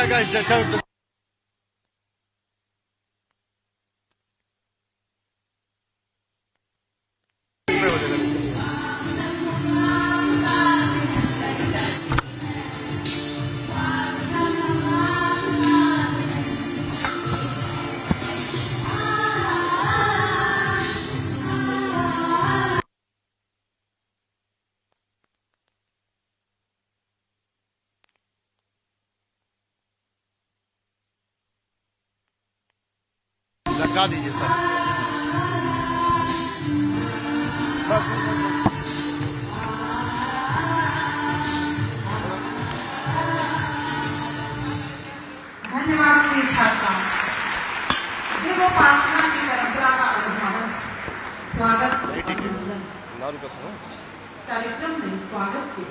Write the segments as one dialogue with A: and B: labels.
A: लगा इससे अच्छा तो हो जाएगा। लगा दीजिए सर।
B: धन्यवाद श्री छात्रा। देवो प्रार्थना की परंपरा का अभिभावक स्वागत अभिनंदन कार्यक्रम में स्वागत के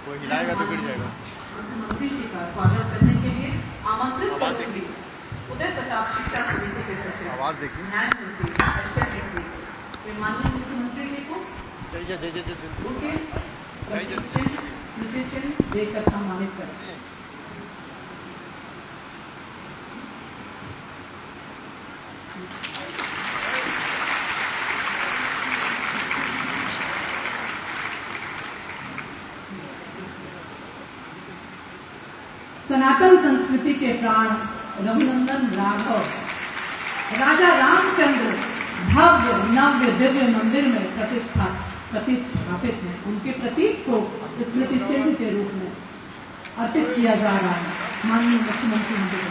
A: कोई हिलाएगा तो गिर जाएगा।
B: मुख्यमंत्री जी का स्वागत करने के लिए आमंत्रित करूंगी उदय प्रताप शिक्षा समिति के सचिव
A: आवाज देखिए।
B: न्यायमूर्ति माननीय मुख्यमंत्री जी को उनके विशेषण देकर सम्मानित करें। सनातन संस्कृति के प्राण रघुनंदन राघव राजा रामचंद्र भव्य नव्य दिव्य मंदिर में प्रतिष्ठापित है। उनके प्रतीक को स्मृति चिन्ह के रूप में अर्पित किया जा रहा है। माननीय मुख्यमंत्री महोदय,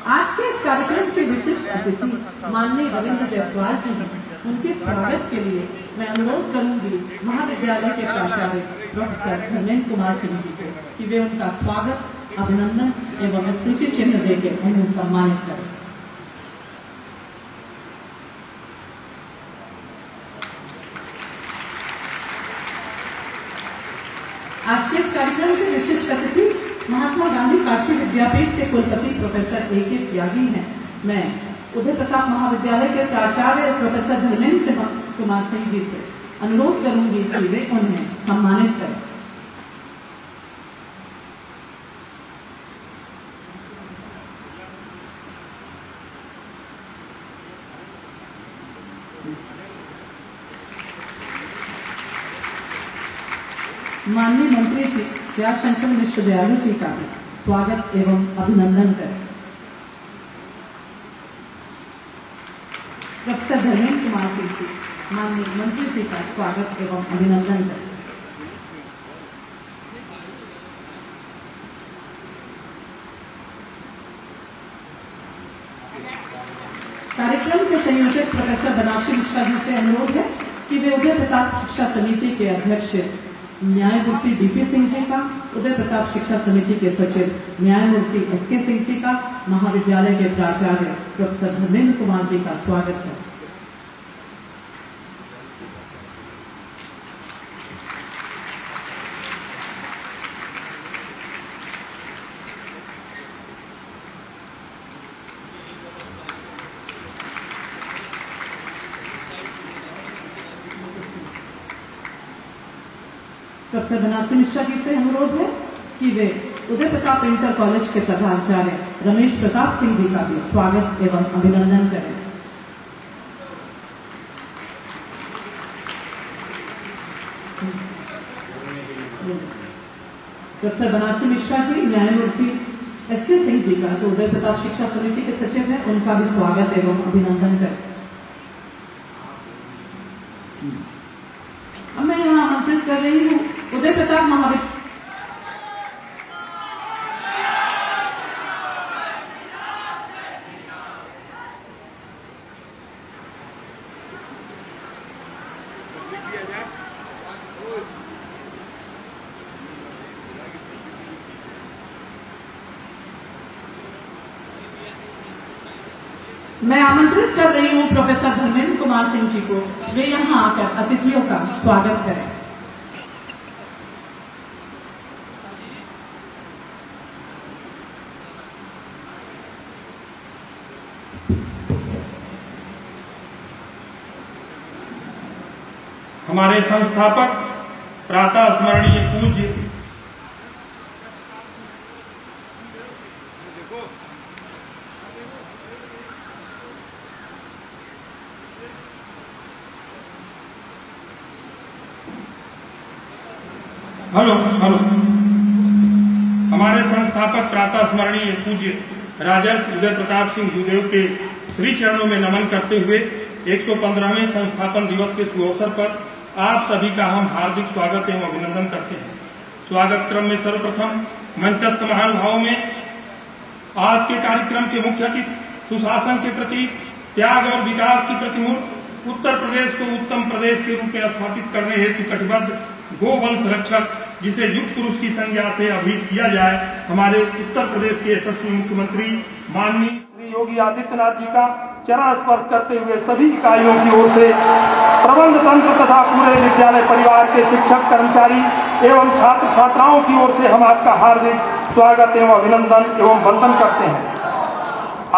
B: आज के इस कार्यक्रम के विशिष्ट अतिथि माननीय रविंद्र जायसवाल जी हैं। उनके स्वागत के लिए मैं अनुरोध करूंगी महाविद्यालय के प्राचार्य प्रोफेसर धर्मेंद्र कुमार सिंह जी को कि वे उनका स्वागत अभिनंदन एवं स्मृति चिन्ह देकर उन्हें सम्मानित करें। आज के इस कार्यक्रम के विशिष्ट अतिथि महात्मा गांधी काशी विद्यापीठ के कुलपति प्रोफेसर A.K. त्यागी हैं। मैं उदय प्रताप महाविद्यालय के प्राचार्य प्रोफेसर धर्मेंद्र कुमार सिंह जी से अनुरोध करूंगी कि वे उन्हें सम्मानित करें। माननीय मंत्री जी दयाशंकर मिश्र दयालु जी का स्वागत एवं अभिनंदन करें। प्रोफेसर धर्मेंद्र कुमार सिंह जी माननीय मंत्री जी का स्वागत एवं अभिनंदन करें। कार्यक्रम के संयोजक प्रोफेसर बनारसी मिश्रा जी से अनुरोध है कि वे उदय प्रताप शिक्षा समिति के अध्यक्ष न्यायमूर्ति D.P. सिंह जी का, उदय प्रताप शिक्षा समिति के सचिव न्यायमूर्ति S.K. सिंह जी का, महाविद्यालय के प्राचार्य प्रोफेसर धर्मेंद्र कुमार जी का स्वागत है। प्रोफेसर बनारसी मिश्रा जी से अनुरोध है कि वे उदय प्रताप इंटर कॉलेज के प्रधानाचार्य रमेश प्रताप सिंह जी का भी स्वागत एवं अभिनंदन करें। प्रोफेसर बनारसी मिश्रा जी न्यायमूर्ति S.K. सिंह जी का, जो उदय प्रताप शिक्षा समिति के सचिव हैं, उनका भी स्वागत एवं अभिनंदन करें। अब मैं यहाँ आमंत्रित कर रही हूँ उदय प्रताप महाविद्यालय मैं आमंत्रित कर रही हूँ प्रोफेसर धर्मेंद्र कुमार सिंह जी को, वे यहाँ आकर अतिथियों का स्वागत करें।
C: हमारे संस्थापक प्रातः स्मरणीय पूज्य हमारे संस्थापक प्रातः स्मरणीय पूज्य राजर्षि उदय प्रताप सिंह जूदेव के श्री चरणों में नमन करते हुए 115वें संस्थापन दिवस के शुभ अवसर पर आप सभी का हम हार्दिक स्वागत एवं अभिनंदन करते हैं। स्वागत क्रम में सर्वप्रथम मंचस्थ महानुभावों में आज के कार्यक्रम के मुख्य अतिथि, सुशासन के प्रति, त्याग और विकास की प्रतिमूर्त, उत्तर प्रदेश को उत्तम प्रदेश के रूप में स्थापित करने हेतु कटिबद्ध गोवंश रक्षक, जिसे युग पुरुष की संज्ञा से अभिहित किया जाए, हमारे उत्तर प्रदेश के यशस्वी मुख्यमंत्री माननीय श्री योगी आदित्यनाथ जी का चरण स्पर्श करते हुए सभी इकाइयों की ओर से, प्रबंध तंत्र तथा पूरे विद्यालय परिवार के शिक्षक, कर्मचारी एवं छात्र छात्राओं की ओर से हम आपका हार्दिक स्वागत एवं अभिनंदन एवं वंदन करते हैं।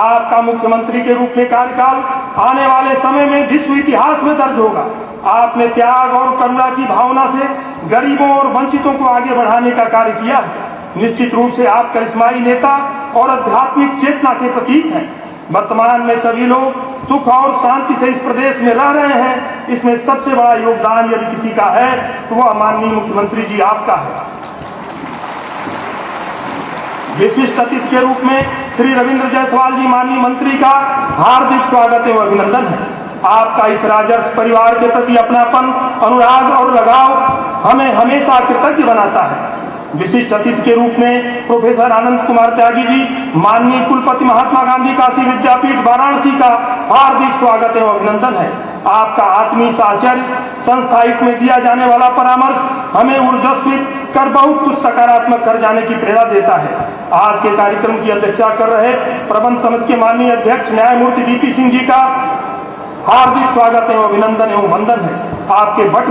C: आपका मुख्यमंत्री के रूप में कार्यकाल आने वाले समय में विश्व इतिहास में दर्ज होगा। आपने त्याग और करुणा की भावना से गरीबों और वंचितों को आगे बढ़ाने का कार्य किया है। निश्चित रूप से आप करिश्माई नेता और आध्यात्मिक चेतना के प्रतीक हैं। वर्तमान में सभी लोग सुख और शांति से इस प्रदेश में रह रहे हैं। इसमें सबसे बड़ा योगदान यदि किसी का है तो वह माननीय मुख्यमंत्री जी आपका है। विशिष्ट अतिथि के रूप में श्री रविंद्र जायसवाल जी माननीय मंत्री का हार्दिक स्वागत एवं अभिनंदन है। आपका इस राजर्षि परिवार के प्रति अपनापन, अनुराग और लगाव हमें हमेशा कृतज्ञ बनाता है। विशिष्ट अतिथि के रूप में प्रोफेसर आनंद कुमार त्यागी जी माननीय कुलपति महात्मा गांधी काशी विद्यापीठ वाराणसी का हार्दिक स्वागत एवं अभिनंदन है। आपका आत्मीय साहचर्य, संस्था हित में दिया जाने वाला परामर्श हमें ऊर्जस्वित कर बहुत कुछ सकारात्मक कर जाने की प्रेरणा देता है। आज के कार्यक्रम की अध्यक्षता कर रहे प्रबंध समिति के माननीय अध्यक्ष न्यायमूर्ति डीपी सिंह जी का हार्दिक स्वागत एवं अभिनंदन एवं वंदन है। आपके वट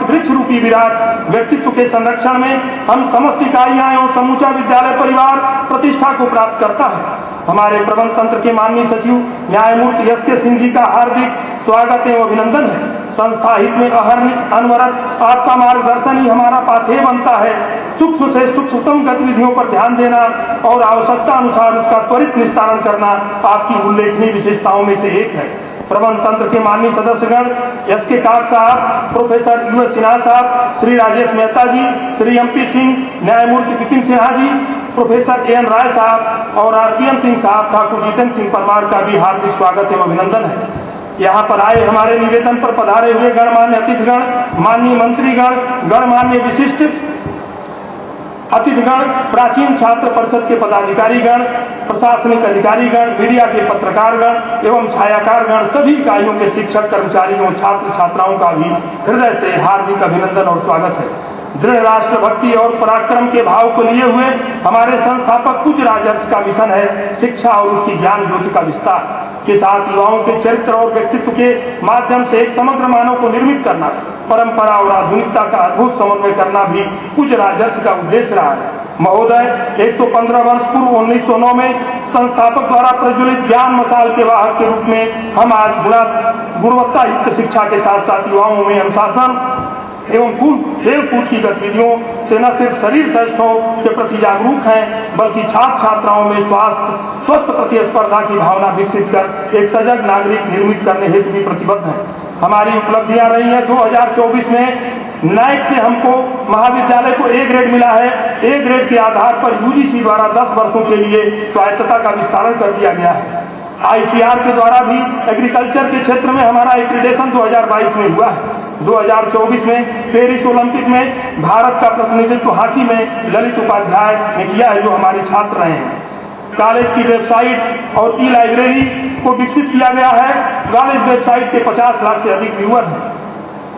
C: वृक्ष रूपी विराट व्यक्तित्व के संरक्षण में हम समस्त इकाइयां एवं समूचा विद्यालय परिवार प्रतिष्ठा को प्राप्त करता है। हमारे प्रबंध तंत्र के माननीय सचिव न्यायमूर्ति एस के सिंह जी का हार्दिक स्वागत एवं अभिनंदन है। संस्था हित में अहर्निश अनवरत आपका मार्गदर्शन ही हमारा पाथेय बनता है। सूक्ष्म से सूक्ष्मतम गतिविधियों पर ध्यान देना और आवश्यकता अनुसार उसका त्वरित निस्तारण करना आपकी उल्लेखनीय विशेषताओं में से एक है। प्रबंध तंत्र के माननीय सदस्यगण एस के काक साहब, प्रोफेसर यूएस सिन्हा साहब, श्री राजेश मेहता जी, श्री एमपी सिंह, न्यायमूर्ति विपिन सिन्हा जी, प्रोफेसर एन राय साहब और आरपीएन सिंह साहब, ठाकुर जितेंद्र सिंह परमार का भी हार्दिक स्वागत एवं अभिनंदन है। यहाँ पर आए हमारे निवेदन पर पधारे हुए गणमान्य अतिथिगण, माननीय मंत्रीगण, गणमान्य विशिष्ट अतिथिगण, प्राचीन छात्र परिषद के पदाधिकारीगण, प्रशासनिक अधिकारीगण, मीडिया के पत्रकारगण एवं छायाकारगण, सभी इकाइयों के शिक्षक, कर्मचारी एवं छात्र छात्राओं का भी हृदय से हार्दिक अभिनंदन और स्वागत है। दृढ़ राष्ट्रभक्ति और पराक्रम के भाव को लिए हुए हमारे संस्थापक पूज्य राजर्षि का मिशन है शिक्षा और उसकी ज्ञान ज्योति का विस्तार के साथ युवाओं के चरित्र और व्यक्तित्व के माध्यम से एक समग्र मानव को निर्मित करना, परंपरा और आधुनिकता का अद्भुत समन्वय करना भी पूज्य राजर्षि का उद्देश्य रहा है। महोदय, 115 वर्ष पूर्व 1909 में संस्थापक द्वारा प्रज्वलित ज्ञान मशाल के वाहक के रूप में हम आज गुणवत्ता युक्त शिक्षा के साथ साथ युवाओं में अनुशासन एवं खेल कूद की गतिविधियों से न सिर्फ शरीर श्रेष्ठों के प्रति जागरूक हैं, बल्कि छात्र छात्राओं में स्वस्थ प्रतिस्पर्धा की भावना विकसित कर एक सजग नागरिक निर्मित करने हेतु भी प्रतिबद्ध हैं। हमारी उपलब्धियां रही हैं। 2024 में नैक से हमको महाविद्यालय को ए ग्रेड मिला है। ए ग्रेड के आधार पर यूजीसी द्वारा 10 वर्षों के लिए स्वायत्तता का विस्तारण कर दिया गया है। आईसीआर के द्वारा भी एग्रीकल्चर के क्षेत्र में हमारा एक्रीडेशन 2022 में हुआ है। 2024 में पेरिस ओलंपिक में भारत का प्रतिनिधित्व हॉकी में ललित उपाध्याय ने किया है, जो हमारे छात्र रहे हैं। कॉलेज की वेबसाइट और ई लाइब्रेरी को विकसित किया गया है। कॉलेज वेबसाइट के 50 लाख से अधिक व्यूअर हैं।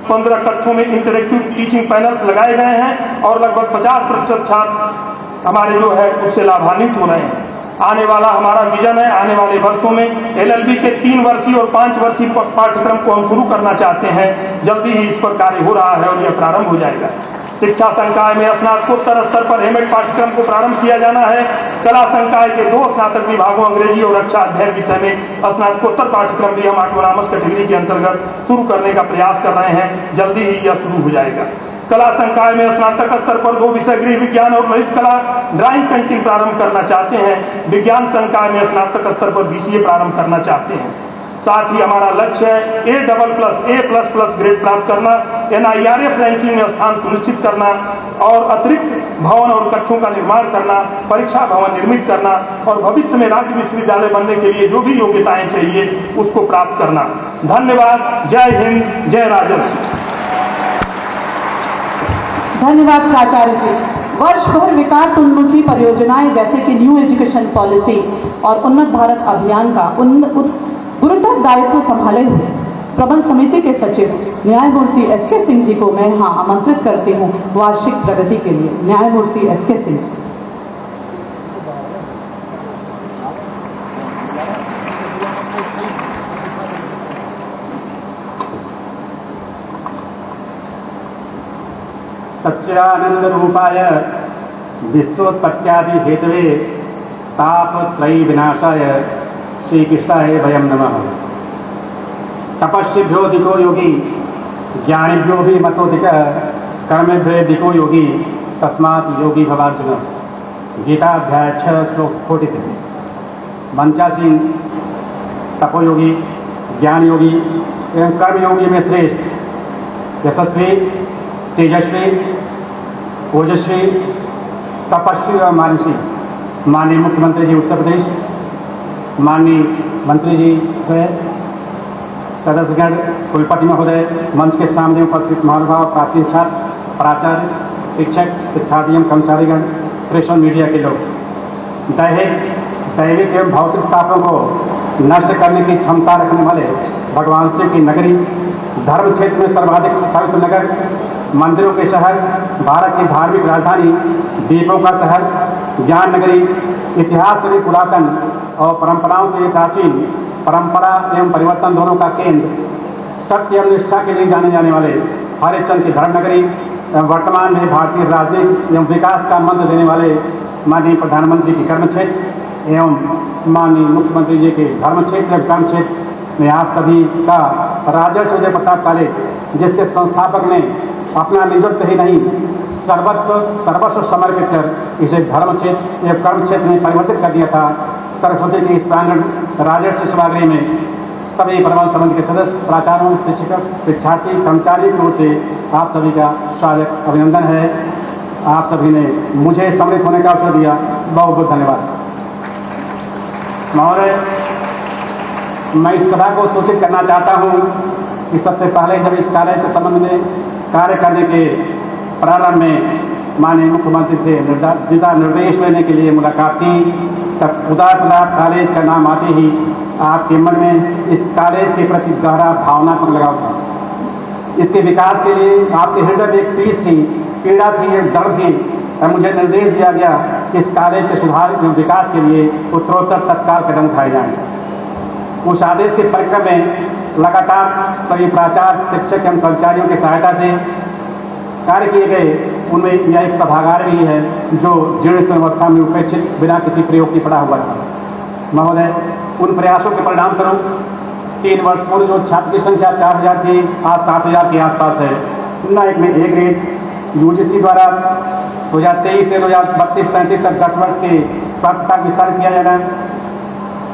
C: 15 कक्षों में इंटरेक्टिव टीचिंग पैनल्स लगाए गए हैं और लगभग 50% छात्र हमारे जो है उससे लाभान्वित हो रहे हैं। आने वाला हमारा विजन है, आने वाले वर्षों में एलएलबी के 3 वर्षीय और 5 वर्षीय पाठ्यक्रम को हम शुरू करना चाहते हैं। जल्दी ही इस पर कार्य हो रहा है और यह प्रारंभ हो जाएगा। शिक्षा संकाय में स्नातकोत्तर स्तर पर एमएड पाठ्यक्रम को प्रारंभ किया जाना है। कला संकाय के 2 स्नातक विभागों अंग्रेजी और रक्षा अध्ययन विषय में स्नातकोत्तर पाठ्यक्रम भी हम ऑटोनॉमस कैटेगरी के अंतर्गत शुरू करने का प्रयास कर रहे हैं। जल्दी ही यह शुरू हो जाएगा। कला संकाय में स्नातक स्तर पर 2 विषय गृह विज्ञान और ललित कला ड्राइंग पेंटिंग प्रारंभ करना चाहते हैं। विज्ञान संकाय में स्नातक स्तर पर BCA प्रारंभ करना चाहते हैं। साथ ही हमारा लक्ष्य है A++ ग्रेड प्राप्त करना, NIRF रैंकिंग में स्थान सुनिश्चित करना और अतिरिक्त भवन और कक्षों का निर्माण करना, परीक्षा भवन निर्मित करना और भविष्य में राज्य विश्वविद्यालय बनने के लिए जो भी योग्यताएं चाहिए उसको प्राप्त करना। धन्यवाद। जय हिंद, जय राजस्व।
B: धन्यवाद प्राचार्य जी। वर्ष भर विकास उन्मुखी परियोजनाएं जैसे कि न्यू एजुकेशन पॉलिसी और उन्नत भारत अभियान का गुरुतर दायित्व संभाले हुए प्रबंध समिति के सचिव न्यायमूर्ति SK सिंह जी को मैं यहाँ आमंत्रित करती हूँ वार्षिक प्रगति के लिए। न्यायमूर्ति SK सिंह।
D: सच्चिदानंद रूपाय विश्वोत्पत्त्यादि हेतवे तापत्रयी विनाशाय श्री कृष्णाय वयम नमः। तपस्विभ्यो दिको योगी ज्ञानिभ्यो भी मतोधिक कर्मेभ्यो दिको योगी तस्मात् योगी भवार्जुन। गीता अध्याय 6 श्लोक 46। मंचासीन तपोयोगी, ज्ञान योगी एवं कर्म योगी में श्रेष्ठ यशस्वी, तेजस्वी, ओजस्वी, तपस्वी और मानसी माननीय मुख्यमंत्री जी उत्तर प्रदेश, माननीय मंत्री जी सदस्यगण, कुलपति महोदय, मंच के सामने उपस्थित महानुभाव, प्राचीन छात्र, प्राचार्य, शिक्षक, शिक्षार्थी एवं कर्मचारीगण, प्रेस और मीडिया के लोग, दैविक एवं भौतिक तापों को नष्ट करने की क्षमता रखने वाले भगवान शिव की नगरी, धर्म क्षेत्र में सर्वाधिक पवित्र नगर, मंदिरों के शहर, भारत की धार्मिक राजधानी, दीपों का शहर, ज्ञान नगरी, इतिहास से भी पुरातन और परंपराओं से प्राचीन, परंपरा एवं परिवर्तन दोनों का केंद्र, सत्य एवं निष्ठा के लिए जाने जाने वाले हरिश्चंद्र की धर्म नगरी, वर्तमान में भारतीय राजनीति एवं विकास का मंत्र देने वाले माननीय प्रधानमंत्री की कर्म क्षेत्र एवं माननीय मुख्यमंत्री जी के धर्म क्षेत्र एवं कर्म क्षेत्र में आप सभी का राजर्षि विजय प्रताप कॉलेज, जिसके संस्थापक ने अपना निजत्व ही नहीं सर्वस्व समर्पित कर इसे धर्म क्षेत्र एवं कर्म क्षेत्र में परिवर्तित कर दिया था। सरस्वती के इस प्रांगण राजर्षि सभागृह में सभी प्रबंध समिति के सदस्य, प्राचार्यों, शिक्षक, शिक्षार्थी, कर्मचारी की ओर से आप सभी का स्वागत, अभिनंदन है। आप सभी ने मुझे सम्मिलित होने का अवसर दिया, बहुत बहुत धन्यवाद। महोदय, मैं इस सभा को सूचित करना चाहता हूँ कि सबसे पहले जब इस कार्य के संबंध में कार्य करने के प्रारंभ में माननीय मुख्यमंत्री से दिशा निर्देश लेने के लिए मुलाकात की, तब उदार प्रताप कॉलेज का नाम आते ही आपके मन में इस कॉलेज के प्रति गहरा भावनात्मक लगाव था। इसके विकास के लिए आपके हृदय में एक टीस थी, पीड़ा थी, एक दर्द थी और मुझे निर्देश दिया गया कि इस कॉलेज के सुधार एवं विकास के लिए उत्तरोत्तर तत्काल कदम उठाए जाएं। उस आदेश के परिक्रम में लगातार सभी प्राचार्य, शिक्षक एवं कर्मचारियों की सहायता से कार्य किए गए। उनमें यह एक सभागार भी है जो जीर्ण अवस्था में उपेक्षित बिना किसी प्रयोग की पड़ा हुआ था। महोदय, उन प्रयासों के परिणाम स्वरूप 3 वर्ष पूर्व जो छात्र की संख्या 4000 थी, आज 7000 के आसपास है। नाइक में A ग्रेड UGC द्वारा 2023 से 2032-33 तक 10 वर्ष के स्वास्थ्य का विस्तार किया जाएगा।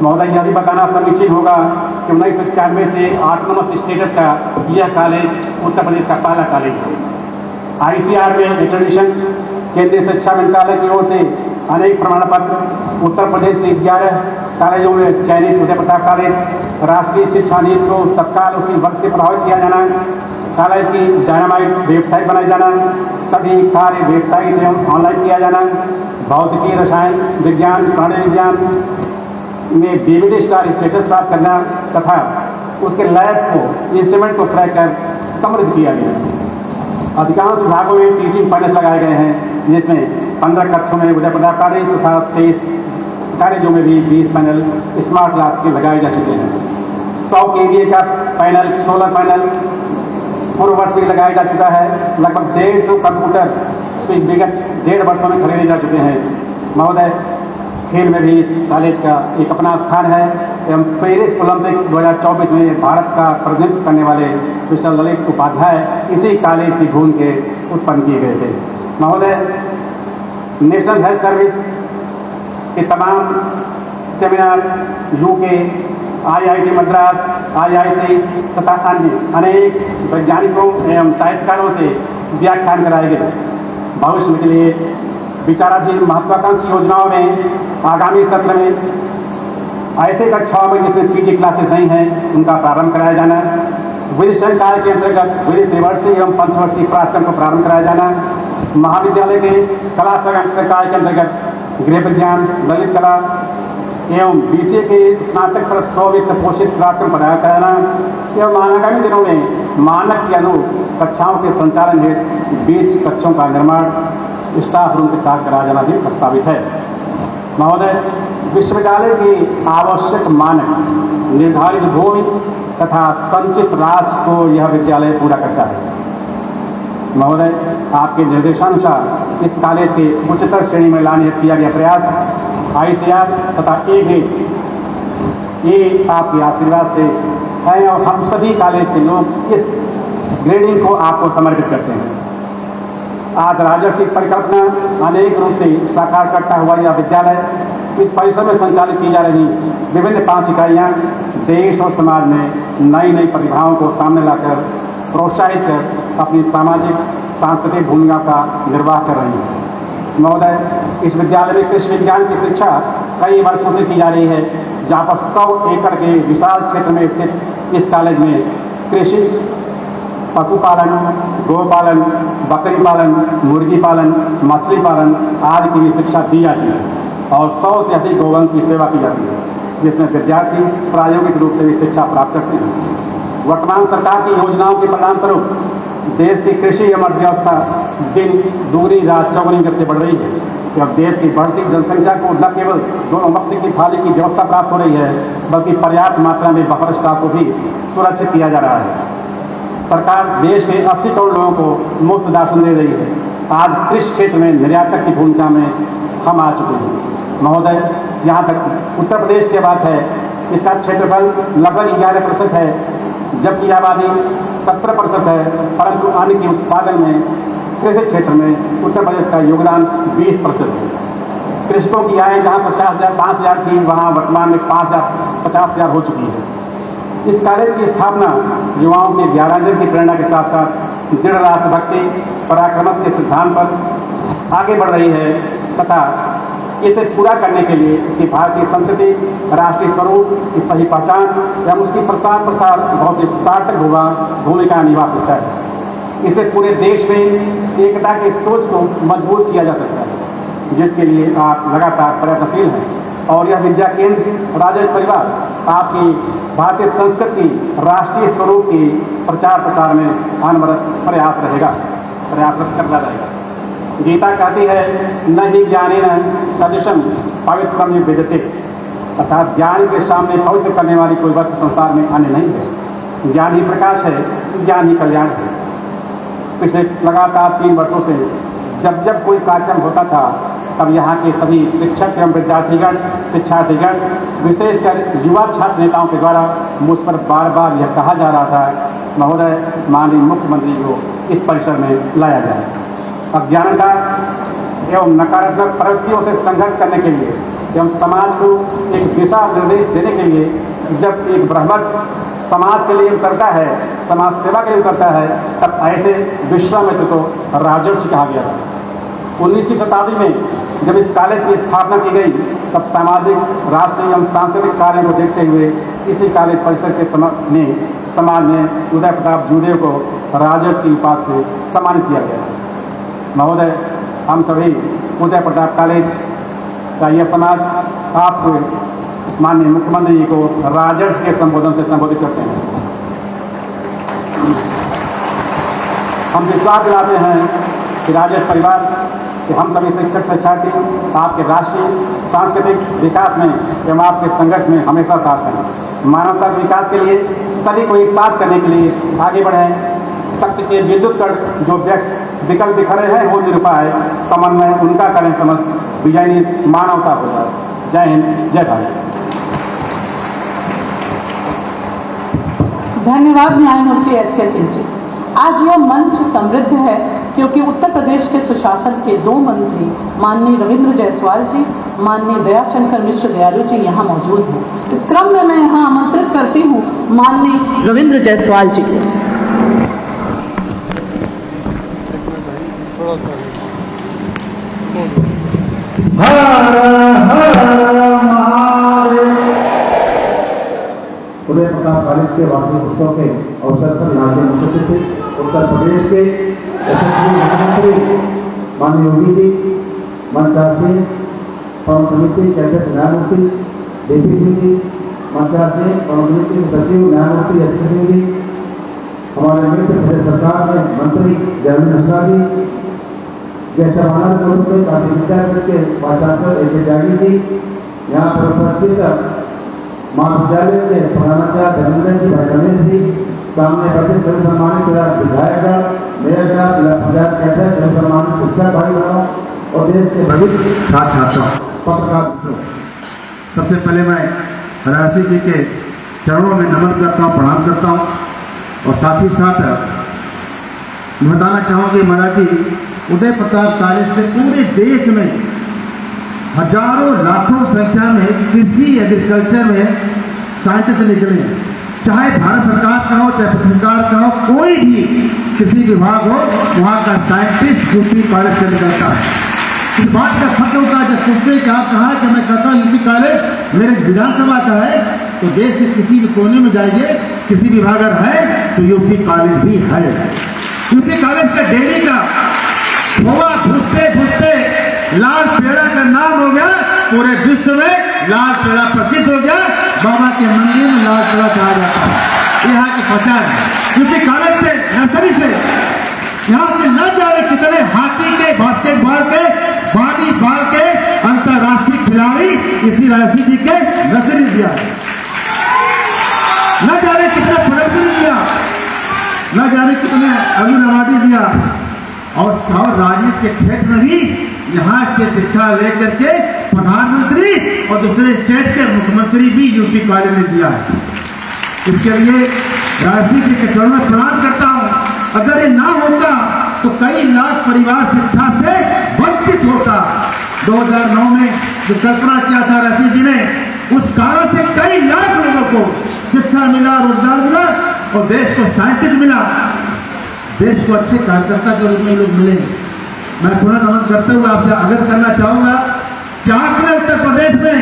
D: महोदय, यह भी बताना समीचीन होगा कि 1991 से ऑटोनॉमस स्टेटस का यह कॉलेज उत्तर प्रदेश का पहला कॉलेज है। ICR में एक्रेडिटेशन केंद्रीय शिक्षा मंत्रालय की ओर से अनेक प्रमाण पत्र, उत्तर प्रदेश से 11 कॉलेजों में चयनित उदय प्रताप कॉलेज, राष्ट्रीय शिक्षा नीति को तत्काल उसी वर्ष से प्रभावित किया जाना, कॉलेज की डायनामाइट वेबसाइट बनाई जाना, सभी कार्य वेबसाइट एवं ऑनलाइन किया जाना, भौतिकी, रसायन विज्ञान, प्राणी विज्ञान में BBD स्टार स्टेटस प्राप्त करना तथा उसके लैब को, इंस्ट्रूमेंट को क्रैक कर समृद्ध किया गया। अधिकांश विभागों में टीचिंग पैनल्स लगाए गए हैं, जिसमें 15 कक्षों में उदय प्रताप कॉलेज तथा 23 कॉलेजों में भी 20 पैनल स्मार्ट क्लास के लगाए जा चुके हैं। 100 KVA का पैनल, सोलर पैनल, पूर्व वर्ष भी लगाया जा चुका है। लगभग 150 कंप्यूटर विगत 1.5 वर्षों में खरीदे जा चुके हैं। महोदय, खेल में भी इस कॉलेज का एक अपना स्थान है एवं पेरिस ओलंपिक 2024 में भारत का प्रतिनिधित्व करने वाले मिस्टर ललित उपाध्याय इसी कॉलेज की गूंज के उत्पन्न किए गए थे। महोदय, नेशनल हेल्थ सर्विस के तमाम seminar, UK, IIT Madras, IIC तथा अन्य अनेक वैज्ञानिकों एवं साहित्यकारों से व्याख्यान कराए गए। भविष्य के लिए विचाराधीन महत्वाकांक्षी योजनाओं में आगामी सत्र में ऐसे कक्षाओं में जिसमें PG क्लासेस नहीं हैं उनका प्रारंभ कराया जाना, विधि संकाय के अंतर्गत विधि त्रिवर्षीय एवं पंचवर्षीय पाठ्यक्रम को प्रारंभ कराया जाना, महाविद्यालय के कला संकाय के अंतर्गत गृह विज्ञान, ललित कला एवं BCA के स्नातक पर 100 वित्त पोषित पाठ्यक्रम पढ़ाया कराना एवं आगामी दिनों में मानक के अनुरूप कक्षाओं के संचालन हेतु 20 कक्षों का निर्माण स्टाफ रूम के साथ कराया जाना भी प्रस्तावित है। महोदय, विश्वविद्यालय की आवश्यक मानक निर्धारित भूमि तथा संचित राशि को यह विद्यालय पूरा करता है। महोदय, आपके निर्देशानुसार इस कॉलेज के उच्चतर श्रेणी में लाने किया गया प्रयास ICR तथा A ग्रेड ये आपके आशीर्वाद से है और हम सभी कॉलेज के लोग इस ग्रेडिंग को आपको समर्पित करते हैं। आज राजस्व की परिकल्पना अनेक रूप से साकार करता हुआ यह विद्यालय इस परिसर में संचालित की जा रही विभिन्न 5 इकाइयाँ देश और समाज में नई नई प्रतिभाओं को सामने लाकर प्रोत्साहित कर अपनी सामाजिक सांस्कृतिक भूमिका का निर्वाह कर रही है। महोदय, इस विद्यालय में कृषि विज्ञान की शिक्षा कई वर्षों से की जा रही है, जहाँ पर 100 एकड़ के विशाल क्षेत्र में स्थित इस कॉलेज में कृषि, पशुपालन, गोपालन, बकरी पालन, मुर्गी पालन, मछली पालन आदि की भी शिक्षा दी जाती है और 100 से अधिक गोवंश की सेवा की जाती है, जिसमें विद्यार्थी प्रायोगिक रूप से भी शिक्षा प्राप्त करते हैं। वर्तमान सरकार की योजनाओं के परिणाम स्वरूप देश की कृषि एवं अर्थव्यवस्था दिन दूनी रात चौगुनी गति से बढ़ रही है। अब देश की बढ़ती जनसंख्या को न केवल दोनों वक्त की थाली की व्यवस्था प्राप्त हो रही है, बल्कि पर्याप्त मात्रा में बफर स्टॉक को भी सुरक्षित किया जा रहा है। सरकार देश के 80 करोड़ लोगों को मुफ्त राशन दे रही है। आज कृषि क्षेत्र में निर्यातक की भूमिका में हम आ चुके हैं। महोदय, जहाँ तक उत्तर प्रदेश की बात है, इसका क्षेत्रफल लगभग 11% है, जबकि आबादी 17% है, परंतु अन्न के उत्पादन में कृषि क्षेत्र में उत्तर प्रदेश का योगदान 20% है। कृषकों की आय जहाँ 5,000 थी, वहाँ वर्तमान में 50,000 हो चुकी है। इस कॉलेज की स्थापना युवाओं के ज्ञानार्जन की प्रेरणा के साथ साथ दृढ़ राष्ट्रभक्ति पराक्रमश के सिद्धांत पर आगे बढ़ रही है तथा इसे पूरा करने के लिए इसकी भारतीय संस्कृति, राष्ट्रीय स्वरूप की सही पहचान एवं उसकी प्रसार बहुत ही सार्थक भूमिका निभा सकता है। इसे पूरे देश में एकता की सोच को मजबूत किया जा सकता है, जिसके लिए आप लगातार प्रयत्नशील हैं और यह विद्या केंद्र राजस्व परिवार आपकी भारतीय संस्कृति, राष्ट्रीय स्वरूप की प्रचार प्रसार में अनवरत प्रयासरत करता रहेगा। गीता कहती है, न ही ज्ञानी न सदृशम पवित्रम विद्यते, अर्थात ज्ञान के सामने पवित्र करने वाली कोई वस्तु संसार में अन्य नहीं है। ज्ञान ही प्रकाश है, ज्ञान ही कल्याण है। पिछले लगातार 3 वर्षों से जब कोई कार्यक्रम होता था, तब यहाँ के सभी शिक्षक एवं विद्यार्थीगण, शिक्षार्थीगण, विशेषकर युवा छात्र नेताओं के द्वारा मुझ पर बार बार यह कहा जा रहा था, महोदय, माननीय मुख्यमंत्री को इस परिसर में लाया जाए। अज्ञानता एवं नकारात्मक प्रवृत्तियों से संघर्ष करने के लिए एवं समाज को एक दिशा निर्देश देने के लिए जब एक ब्रह्मर्ष समाज के लिए उतरता है, समाज सेवा के लिए उतरता है, तब ऐसे विश्वामित्र को राजर्षि कहा गया था। 19वीं शताब्दी में जब इस कॉलेज की स्थापना की गई, तब सामाजिक, राष्ट्रीय एवं सांस्कृतिक कार्यों को देखते हुए इसी कॉलेज परिसर के समाज में उदय प्रताप जूदेव को राजर्षि की उपाधि से सम्मानित किया गया। महोदय, हम सभी उदय प्रताप कॉलेज का यह समाज आपको माननीय मुख्यमंत्री जी को राजर्षि के संबोधन से संबोधित करते हैं। हम विश्वास दिलाते हैं कि राजर्षि परिवार कि हम सभी शिक्षक शिक्षार्थी आपके राष्ट्रीय सांस्कृतिक विकास में एवं आपके संघर्ष में हमेशा साथ हैं। मानवता के विकास के लिए सभी को एक साथ करने के लिए आगे बढ़ें। शक्ति के विद्युत कण जो विकल्प दिख रहे हैं वो निरुपाय समन्वय उनका करें समझ विजयी मानवता हो जाए। जय हिंद, जय भारत।
B: धन्यवाद न्यायमूर्ति एस.के. सिंह जी। आज यह मंच समृद्ध है क्योंकि उत्तर प्रदेश के सुशासन के 2 मंत्री माननीय रविंद्र जायसवाल जी, माननीय दयाशंकर मिश्र दयालु जी यहाँ मौजूद हैं। इस क्रम में मैं यहाँ आमंत्रित करती हूँ माननीय रविंद्र जायसवाल जी को।
E: उदय प्रताप कॉलेज के वार्षिक उत्सव के अवसर पर यहाँ के मुख्य अतिथि उत्तर प्रदेश के यशस्वी मुख्यमंत्री माननीय योगी जी, मंचार सिंह, प्रमुख समिति के अध्यक्ष न्यायमूर्ति डीपी सिंह जी, मंचार सिंह, प्रमुख समिति के सचिव न्यायमूर्ति एस.के. सिंह जी, हमारे मित्र प्रदेश सरकार में मंत्री जयवीर मिश्रा जी, ज्येष्ठ मानव के रूप में काशी विद्यापीठ के प्राचार्य ए.के. त्यागी जी, यहाँ पर उपस्थित महाविद्यालय के प्रधानाचार्य धर्मेंद्र जी, भाई रमेश जी, सामने बच्चे सभी सम्मानित विधायकगण, मेयर साहब, जिला पंचायत के अध्यक्ष, सभी सम्मानित शिक्षक भाई बहनों और देश के भविष्य छात्र छात्राओं, पत्रकार मित्रों, सबसे पहले मैं राशि जी के चरणों में नमन करता हूँ, प्रणाम करता हूँ और साथ ही साथ बताना चाहूँगी महाराज जी उदय प्रताप कॉलेज से पूरे देश में हजारों लाखों संख्या में कृषि एग्रीकल्चर में साइंटिस्ट निकले हैं। चाहे भारत सरकार का हो, चाहे प्रदेश सरकार का हो, कोई भी किसी विभाग हो, वहाँ का साइंटिस्ट यूपी कॉलेज से निकलता है। इस बात का फर्क होता है जब पूछते कि आप कहा कि मैं कहता हूँ यूपी कॉलेज मेरे विधानसभा का है, तो देश के किसी भी कोने में जाइए, किसी विभाग अगर है तो यूपी कॉलेज भी है। यूपी कॉलेज का डेयरी का खोआ घुसते घुसते लाल पेड़ा का नाम हो गया, पूरे विश्व में लाल पेड़ा प्रसिद्ध हो गया। बाबा के मंदिर में लाल पेड़ा कहा जाता है। यहाँ की पहचान है क्योंकि कॉलेज से नर्सरी से यहाँ से न जाने कितने हाथी के, बास्केटबॉल के, वॉलीबॉल के अंतर्राष्ट्रीय खिलाड़ी इसी राशि जी के नर्सरी दिया, न जाने कितने प्रदर्शन दिया, न जाने कितने अभिनवादी दिया। और राजनीति के क्षेत्र में भी यहाँ के शिक्षा लेकर के प्रधानमंत्री और दूसरे स्टेट के मुख्यमंत्री भी यूपी कॉलेज में दिया है। इसके लिए राशि जी के चरणों में प्रणाम करता हूँ। अगर ये ना होता तो कई लाख परिवार शिक्षा से वंचित होता। 2009 में जो कल्पना किया था राशि जी ने, उस कारण से कई लाख लोगों को शिक्षा मिला, रोजगार मिला और देश को साइंटिस्ट मिला, देश को अच्छे कार्यकर्ता के रूप में लोग मिले। मैं पुनः नमन करते हुए आपसे आग्रह करना चाहूंगा कि आपने उत्तर प्रदेश में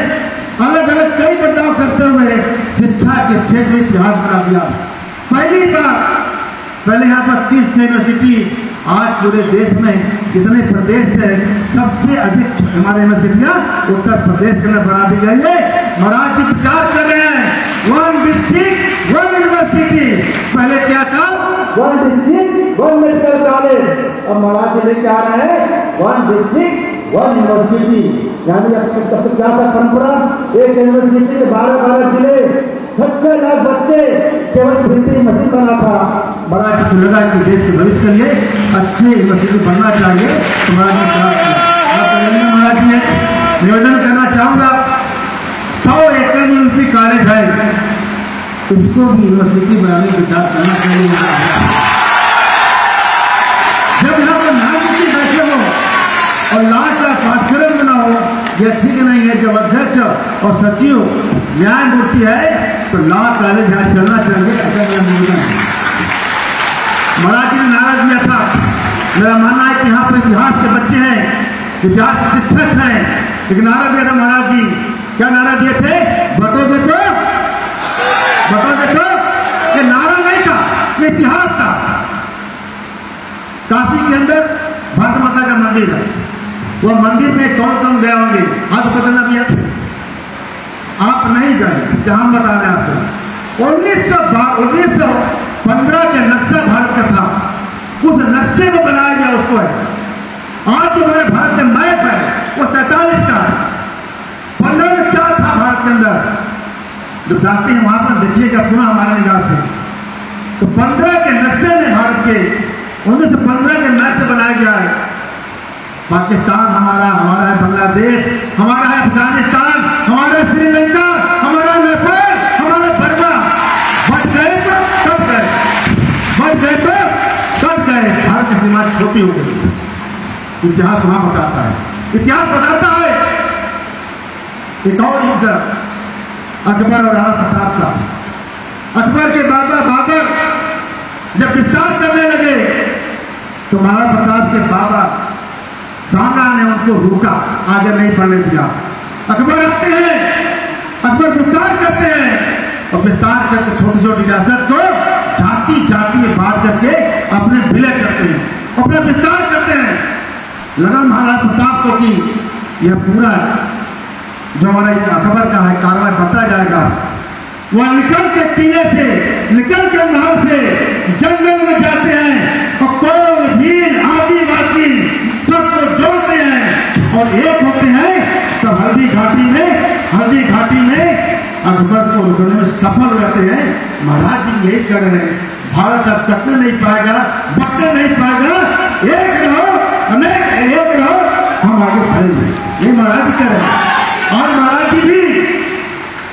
E: अलग अलग कई बदलाव करते हुए शिक्षा के क्षेत्र में इतिहास बना दिया। पहली बार पहले यहाँ पर 30 यूनिवर्सिटी, आज पूरे देश में कितने प्रदेश से सबसे अधिक हमारे यूनिवर्सिटियां उत्तर प्रदेश के अंदर बना दी गई है। महाराज जी विचार कर रहे हैं 1 डिस्ट्रिक्ट 1 यूनिवर्सिटी। पहले क्या था 1 डिस्ट्रिक्ट 1 मेडिकल कॉलेज, अब महाराज जी लेके आ रहे हैं 1 डिस्ट्रिक्ट 1 यूनिवर्सिटी। यानी अब तक क्या था परंपरा, एक यूनिवर्सिटी के 12 जिले 6 लाख बच्चे केवल प्रिंटिंग मशीन बना था। बड़ा अच्छा लगा कि देश के भविष्य के लिए अच्छे यूनिवर्सिटी बनना चाहिए। तो महाराज जी निवेदन करना चाहूंगा 100 एकड़ में यूपी कॉलेज है, इसको भी यूनिवर्सिटी बनाने का विचार करना चाहिए। जब यहाँ पर न्यायमूर्ति बैठे हो और लास्ट का पाठ्यक्रम बना हो, यह ठीक नहीं है। जब अध्यक्ष और सचिव न्यायमूर्ति है तो लॉ कॉलेज यहाँ चलना चाहिए, ऐसा मेरा निवेदन है। महाराज जी ने नारा दिया था, मेरा मानना है कि यहाँ पर इतिहास के बच्चे हैं, इतिहास के शिक्षक हैं, लेकिन नारा दिया था महाराज जी, क्या नारा दिए थे, बटोगे तो ये नारा नहीं था, ये इतिहास था। काशी के अंदर भारत माता का मंदिर है, वो मंदिर में कौन कौन गए होंगे, हाथ बदलना भी है, आप नहीं गए, जहां बता रहे आपको 1915 का नक्शा भारत का था, उस नक्शे को बनाया गया उसको है। आज जो हमारे भारत का मैप है वो 47 का है, 15 में क्या था भारत के अंदर, जो जाते हैं वहां पर देखिएगा पुनः हमारे निगाह से,
F: तो 15 के नक्शे में भारत के 1915 के नक्शे बनाया गया है। पाकिस्तान हमारा, हमारा है बांग्लादेश, हमारा है अफगानिस्तान, हमारा श्रीलंका, हमारा नेपाल, हमारा बर्मा। बच गए तो सब गए, बच गए तो सब गए। भारत की सीमा छोटी हो गई। इतिहास वहां बताता है, इतिहास बताता है। एक और युद्ध अकबर और राणा प्रताप का। अकबर के बाबा बाबर जब विस्तार करने लगे तो महाराणा प्रताप के बाबा सांगा ने उनको रोका, आगे नहीं बढ़ने दिया। अकबर आते हैं, अकबर विस्तार करते हैं और विस्तार करके छोटी छोटी रियासत को जाति जाति में बांट करके अपने विलय करते हैं, अपना विस्तार करते हैं। लगा महाराणा प्रताप को कि यह पूरा जो हमारा अकबर का है कार्रवाई बढ़ता जाएगा। वह निकल के टीले से, निकल के महल से जंगल में जाते हैं और कोल भील आदिवासी सबको जोड़ते हैं और एक होते हैं। तो हल्दी घाटी में अकबर को रोकने में सफल रहते हैं। महाराज जी यही कर रहे हैं, भारत अब कटने नहीं पाएगा, बटने नहीं पाएगा। एक रहो, अनेक एक रहो, हम आगे बढ़ेंगे। ये महाराज जी कर रहे हैं। और महाराज जी भी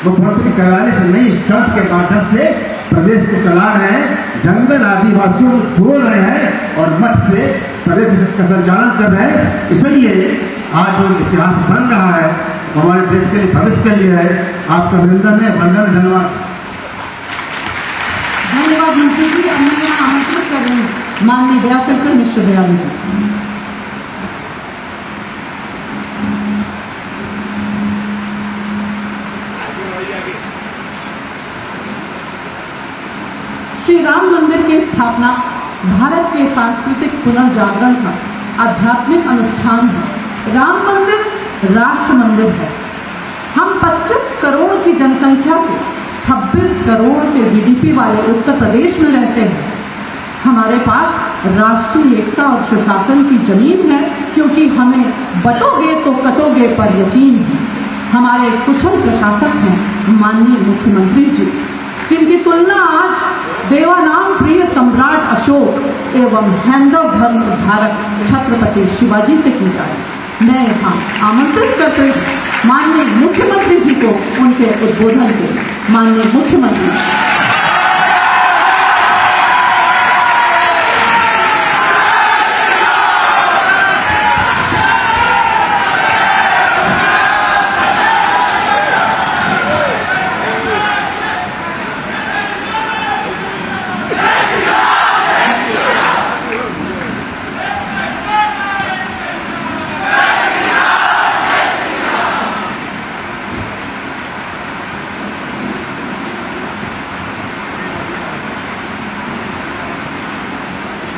F: मुख्यमंत्री कार्यालय से नई शर्त के माध्यम से प्रदेश को चला रहे हैं, जंगल आदिवासियों को जोड़ रहे हैं और मठ से प्रदेश का संचालन कर रहे हैं। इसलिए आज जो इतिहास बन रहा है हमारे देश के लिए, भविष्य के लिए है। आपका अभिनंदन है, वंदन, धन्यवाद।
B: धन्यवाद मंत्री जी। अब मैं यहाँ आमंत्रित कर रही हूँ माननीय दयाशंकर मिश्र दयालु जी। श्री राम मंदिर की स्थापना भारत के सांस्कृतिक पुनर्जागरण का आध्यात्मिक अनुष्ठान है। राम मंदिर राष्ट्र मंदिर है। हम 25 करोड़ की जनसंख्या के 26 करोड़ के जीडीपी वाले उत्तर प्रदेश में रहते हैं। हमारे पास राष्ट्रीय एकता और सुशासन की जमीन है, क्योंकि हमें बटोगे तो कटोगे पर यकीन है। हमारे कुशल प्रशासक हैं माननीय मुख्यमंत्री जी, जिनकी तुलना आज देवानाम प्रिय सम्राट अशोक एवं हैंदव धर्म धारक छत्रपति शिवाजी से की जाए। मैं यहाँ आमंत्रित करते हूँ माननीय मुख्यमंत्री जी को उनके उद्बोधन के। माननीय मुख्यमंत्री।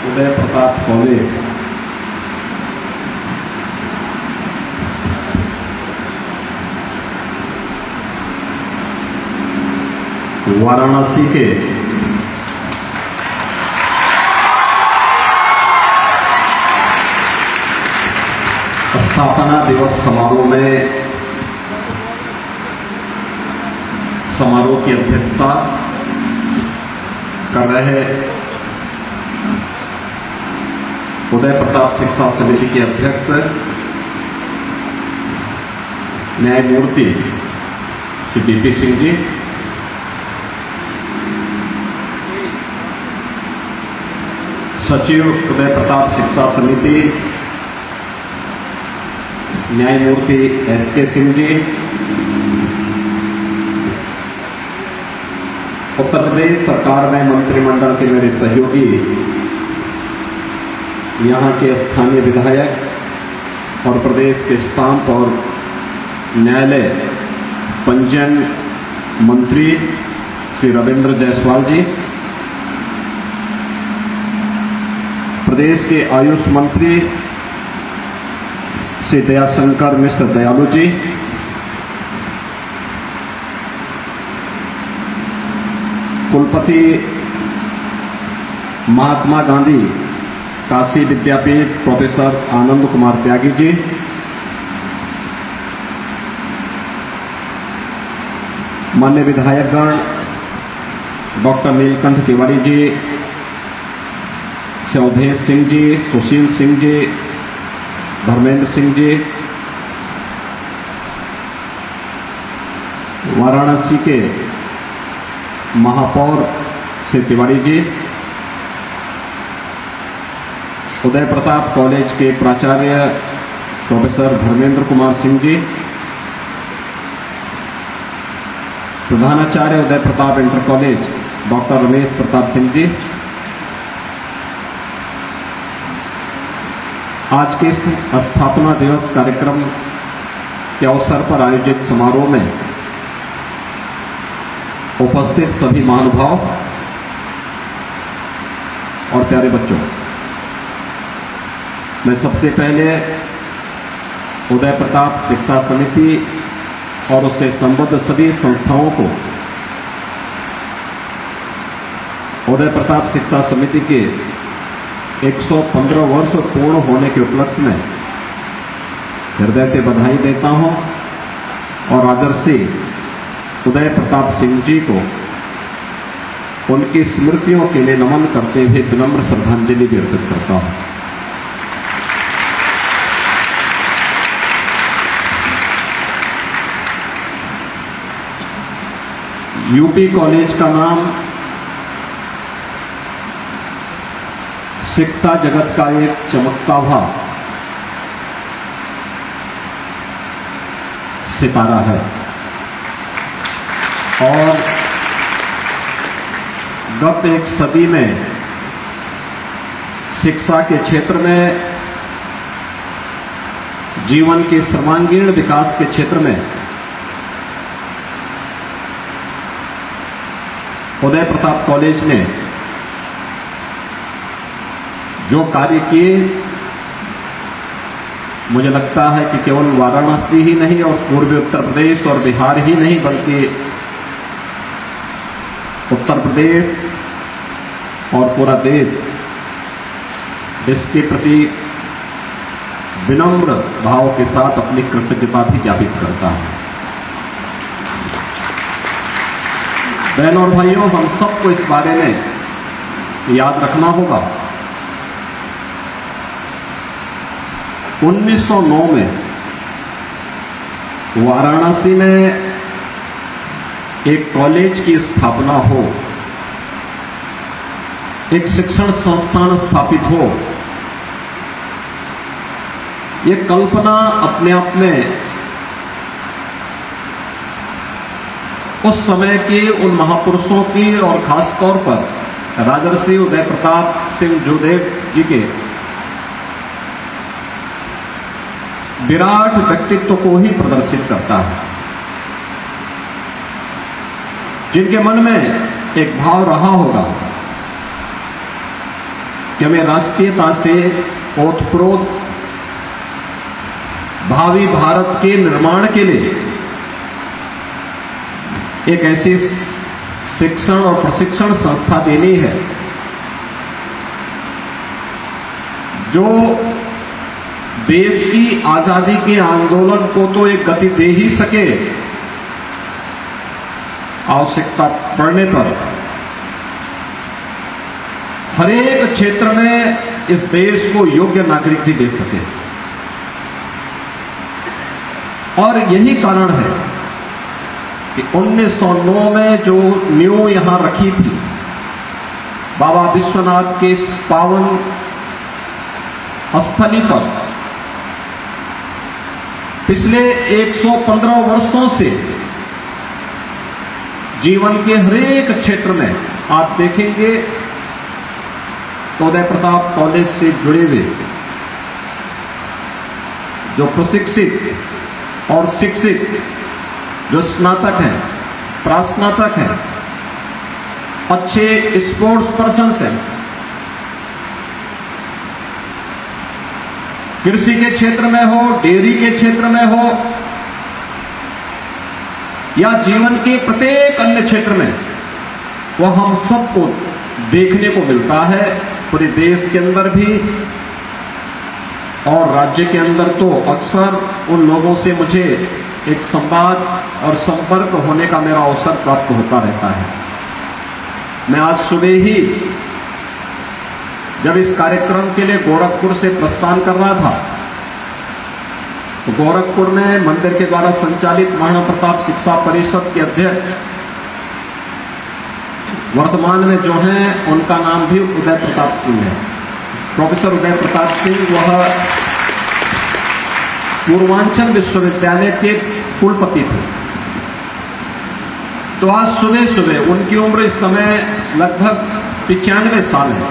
G: उदय प्रताप कॉलेज वाराणसी के स्थापना दिवस समारोह में समारोह की अध्यक्षता कर रहे उदय प्रताप शिक्षा समिति के अध्यक्ष न्यायमूर्ति श्री डीपी सिंह जी, सचिव उदय प्रताप शिक्षा समिति न्यायमूर्ति एसके सिंह जी, उत्तर प्रदेश सरकार में मंत्रिमंडल के मेरे सहयोगी, यहाँ के स्थानीय विधायक और प्रदेश के स्टाम्प और न्यायालय पंजीयन मंत्री श्री रविंद्र जायसवाल जी, प्रदेश के आयुष मंत्री श्री दयाशंकर मिश्र दयालु जी, कुलपति महात्मा गांधी काशी विद्यापीठ प्रोफेसर आनंद कुमार त्यागी जी, मान्य विधायकगण, डॉक्टर नीलकंठ तिवारी जी, अवधेश सिंह जी, सुशील सिंह जी, धर्मेंद्र सिंह जी, वाराणसी के महापौर श्री तिवारी जी, उदय प्रताप कॉलेज के प्राचार्य प्रोफेसर धर्मेंद्र कुमार सिंह जी, प्रधानाचार्य Uday Pratap inter college doctor Ramesh Pratap Singh ji, आज के इस स्थापना दिवस कार्यक्रम के अवसर पर आयोजित समारोह में उपस्थित सभी महानुभाव और प्यारे बच्चों, मैं सबसे पहले उदय प्रताप शिक्षा समिति और उससे संबद्ध सभी संस्थाओं को उदय प्रताप शिक्षा समिति के 115 वर्ष पूर्ण होने के उपलक्ष्य में हृदय से बधाई देता हूं और आदर से उदय प्रताप सिंह जी को उनकी स्मृतियों के लिए नमन करते हुए विनम्र श्रद्धांजलि भी अर्पित करता हूं। यूपी कॉलेज का नाम शिक्षा जगत का एक चमकता हुआ सितारा है और गत एक सदी में शिक्षा के क्षेत्र में, जीवन के सर्वांगीण विकास के क्षेत्र में उदय प्रताप कॉलेज ने जो कार्य किए, मुझे लगता है कि केवल वाराणसी ही नहीं और पूर्वी उत्तर प्रदेश और बिहार ही नहीं बल्कि उत्तर प्रदेश और पूरा देश इसके प्रति विनम्र भाव के साथ अपनी कृतज्ञता भी ज्ञापित करता है। बहनों और भाइयों, हम सबको इस बारे में याद रखना होगा 1909 में वाराणसी में एक कॉलेज की स्थापना हो, एक शिक्षण संस्थान स्थापित हो, ये कल्पना अपने आप में उस समय के उन महापुरुषों की और खासतौर पर राजर्षि उदय प्रताप सिंह जोदेव जी के विराट व्यक्तित्व को ही प्रदर्शित करता है, जिनके मन में एक भाव रहा होगा कि हमें राष्ट्रीयता से ओतप्रोत भावी भारत के निर्माण के लिए एक ऐसी शिक्षण और प्रशिक्षण संस्था देनी है जो देश की आजादी के आंदोलन को तो एक गति दे ही सके, आवश्यकता पड़ने पर हर एक क्षेत्र में इस देश को योग्य नागरिक भी दे सके। और यही कारण है कि 1909 में जो नींव यहां रखी थी बाबा विश्वनाथ के इस पावन स्थली पर, पिछले 115 वर्षों से जीवन के हर एक क्षेत्र में आप देखेंगे तो उदय प्रताप कॉलेज से जुड़े हुए जो प्रशिक्षित और शिक्षित, जो स्नातक हैं, प्रास्नातक हैं, अच्छे स्पोर्ट्स पर्सन्स हैं, कृषि के क्षेत्र में हो, डेयरी के क्षेत्र में हो या जीवन के प्रत्येक अन्य क्षेत्र में, वो हम सबको देखने को मिलता है। पूरे देश के अंदर भी और राज्य के अंदर तो अक्सर उन लोगों से मुझे एक संवाद और संपर्क होने का मेरा अवसर प्राप्त होता रहता है। मैं आज सुबह ही जब इस कार्यक्रम के लिए गोरखपुर से प्रस्थान कर रहा था तो गोरखपुर में मंदिर के द्वारा संचालित महाराणा प्रताप शिक्षा परिषद के अध्यक्ष वर्तमान में जो हैं उनका नाम भी उदय प्रताप सिंह है। प्रोफेसर उदय प्रताप सिंह वह पूर्वांचल विश्वविद्यालय के कुलपति थे। तो आज सुबह सुबह उनकी उम्र इस समय लगभग 95 साल है।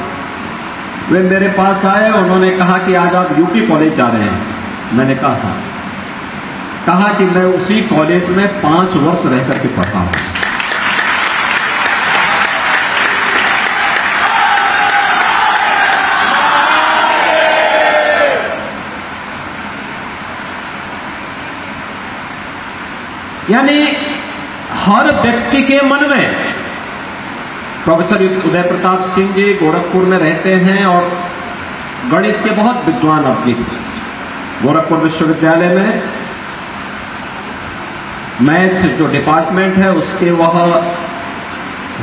G: वे मेरे पास आए, उन्होंने कहा कि आज आप यूपी कॉलेज जा रहे हैं। मैंने कहा कि मैं उसी कॉलेज में 5 वर्ष रह करके पढ़ा हूं। यानी हर व्यक्ति के मन में, प्रोफेसर उदय प्रताप सिंह जी गोरखपुर में रहते हैं और गणित के बहुत विद्वान आदमी थे। गोरखपुर विश्वविद्यालय में मैथ्स जो डिपार्टमेंट है उसके वह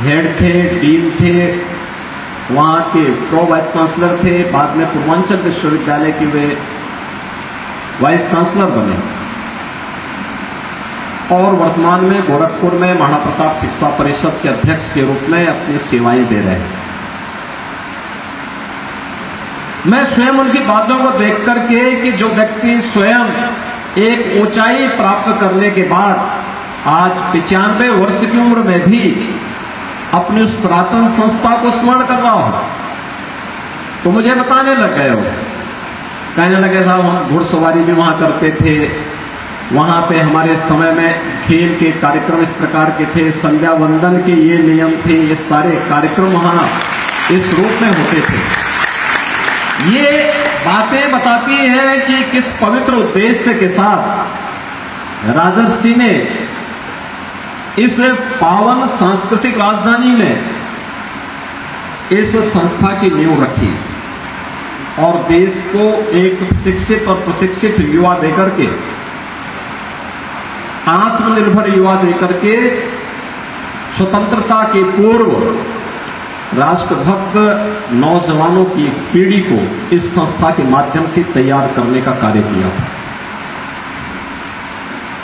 G: हेड थे, डीन थे, वहां के प्रो वाइस चांसलर थे। बाद में पूर्वांचल विश्वविद्यालय के वे वाइस चांसलर बने और वर्तमान में गोरखपुर में महाराणा प्रताप शिक्षा परिषद के अध्यक्ष के रूप में अपनी सेवाएं दे रहे हैं। मैं स्वयं उनकी बातों को देख करके कि जो व्यक्ति स्वयं एक ऊंचाई प्राप्त करने के बाद आज 95 वर्ष की उम्र में भी अपनी उस पुरातन संस्था को स्मरण कर रहा हो, तो मुझे बताने लग गए हो, कहने लगे साहब हम घुड़सवारी भी वहां करते थे, वहां पे हमारे समय में खेल के कार्यक्रम इस प्रकार के थे, संध्या वंदन के ये नियम थे, ये सारे कार्यक्रम वहां इस रूप में होते थे। ये बातें बताती है कि किस पवित्र उद्देश्य के साथ राजर्षि ने इस पावन सांस्कृतिक राजधानी में इस संस्था की नींव रखी और देश को एक शिक्षित और प्रशिक्षित युवा देकर के, आत्मनिर्भर युवा देकर के स्वतंत्रता के पूर्व राष्ट्रभक्त नौजवानों की पीढ़ी को इस संस्था के माध्यम से तैयार करने का कार्य किया।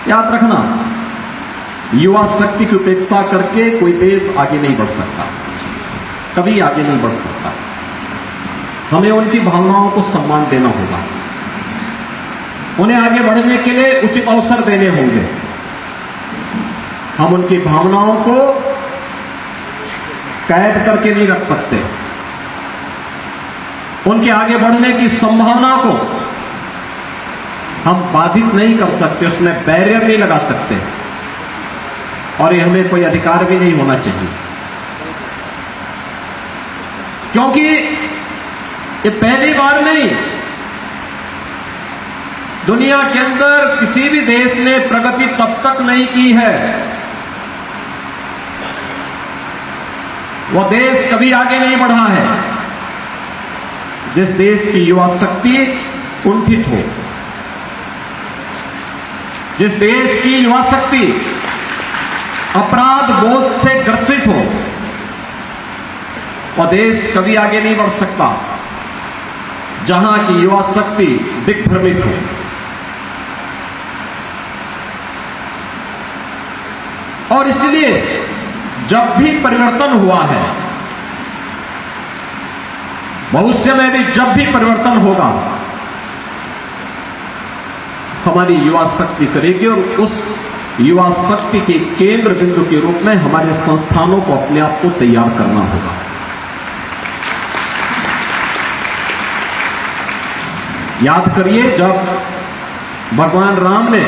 G: याद रखना, युवा शक्ति की उपेक्षा करके कोई देश आगे नहीं बढ़ सकता, कभी आगे नहीं बढ़ सकता। हमें उनकी भावनाओं को सम्मान देना होगा, उन्हें आगे बढ़ने के लिए उचित अवसर देने होंगे। हम उनकी भावनाओं को कैद करके नहीं रख सकते, उनके आगे बढ़ने की संभावना को हम बाधित नहीं कर सकते, उसमें बैरियर नहीं लगा सकते और ये हमें कोई अधिकार भी नहीं होना चाहिए, क्योंकि ये पहली बार नहीं, दुनिया के अंदर किसी भी देश ने प्रगति तब तक नहीं की है, वह देश कभी आगे नहीं बढ़ा है जिस देश की युवा शक्ति कुंठित हो, जिस देश की युवा शक्ति अपराध बोध से ग्रसित हो, वह देश कभी आगे नहीं बढ़ सकता जहां की युवा शक्ति दिग्भ्रमित हो। और इसलिए जब भी परिवर्तन हुआ है, भविष्य में भी जब भी परिवर्तन होगा, हमारी युवा शक्ति करेगी और उस युवा शक्ति के केंद्र बिंदु के रूप में हमारे संस्थानों को अपने आप को तैयार करना होगा। याद करिए, जब भगवान राम ने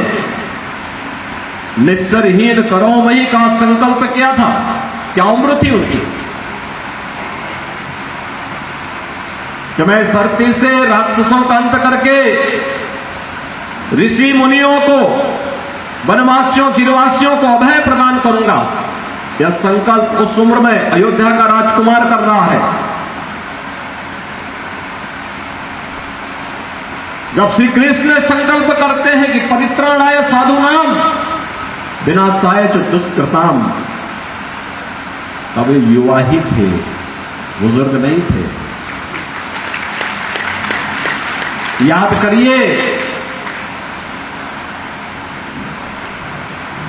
G: निस्सरहीन करो मई का संकल्प किया था, क्या उम्र थी उनकी? कि मैं इस धरती से राक्षसों का अंत करके ऋषि मुनियों को, वनवासियों, गिरवासियों को अभय प्रदान करूंगा। यह संकल्प उस उम्र में अयोध्या का राजकुमार कर रहा है। जब श्री कृष्ण संकल्प करते हैं कि परित्राणाय साधूनाम विनाशाय च दुष्कृताम, तब वे युवा ही थे, बुजुर्ग नहीं थे। याद करिए,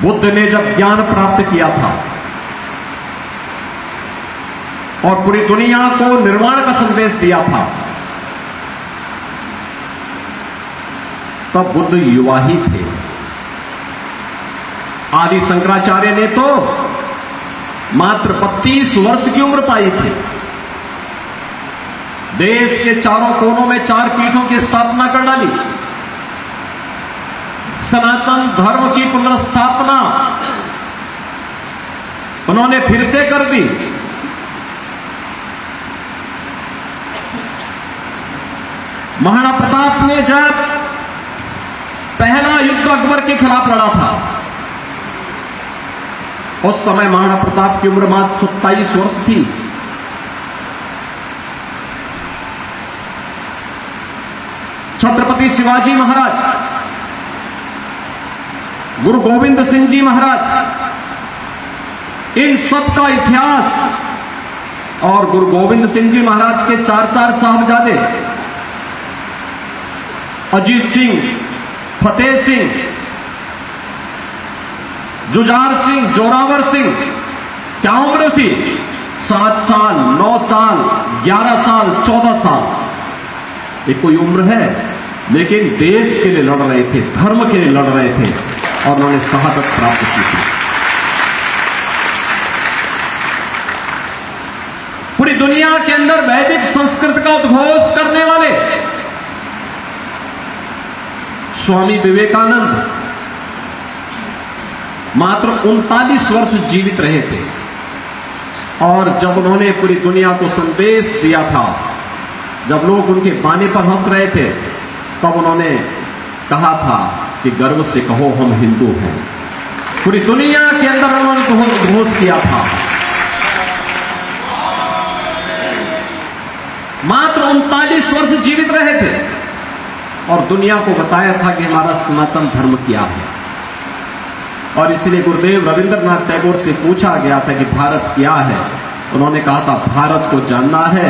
G: बुद्ध ने जब ज्ञान प्राप्त किया था और पूरी दुनिया को निर्वाण का संदेश दिया था, तब बुद्ध युवा ही थे। आदि शंकराचार्य ने तो मात्र 32 वर्ष की उम्र पाई थी। देश के चारों कोनों में 4 पीठों की स्थापना कर डाली। सनातन धर्म की पुनर्स्थापना उन्होंने फिर से कर दी। महाराणा प्रताप ने जब पहला युद्ध अकबर के खिलाफ लड़ा था, उस समय महाराणा प्रताप की उम्र मात्र 27 वर्ष थी। छत्रपति शिवाजी महाराज, गुरु गोविंद सिंह जी महाराज, इन सब का इतिहास और गुरु गोविंद सिंह जी महाराज के 4 साहबजादे अजीत सिंह, फतेह सिंह, जुझार सिंह, जोरावर सिंह, क्या उम्र थी? 7 साल, 9 साल, 11 साल, 14 साल। ये कोई उम्र है? लेकिन देश के लिए लड़ रहे थे, धर्म के लिए लड़ रहे थे और उन्होंने शहादत प्राप्त की थी। पूरी दुनिया के अंदर वैदिक संस्कृत का उद्घोष करने वाले स्वामी विवेकानंद मात्र 39 वर्ष जीवित रहे थे और जब उन्होंने पूरी दुनिया को संदेश दिया था, जब लोग उनके बाने पर हंस रहे थे, तब उन्होंने कहा था कि गर्व से कहो हम हिंदू हैं। पूरी दुनिया के अंदर उन्होंने उद्घोष किया था। मात्र 39 वर्ष जीवित रहे थे और दुनिया को बताया था कि हमारा सनातन धर्म क्या है। और इसलिए गुरुदेव रविंद्रनाथ टैगोर से पूछा गया था कि भारत क्या है। उन्होंने कहा था भारत को जानना है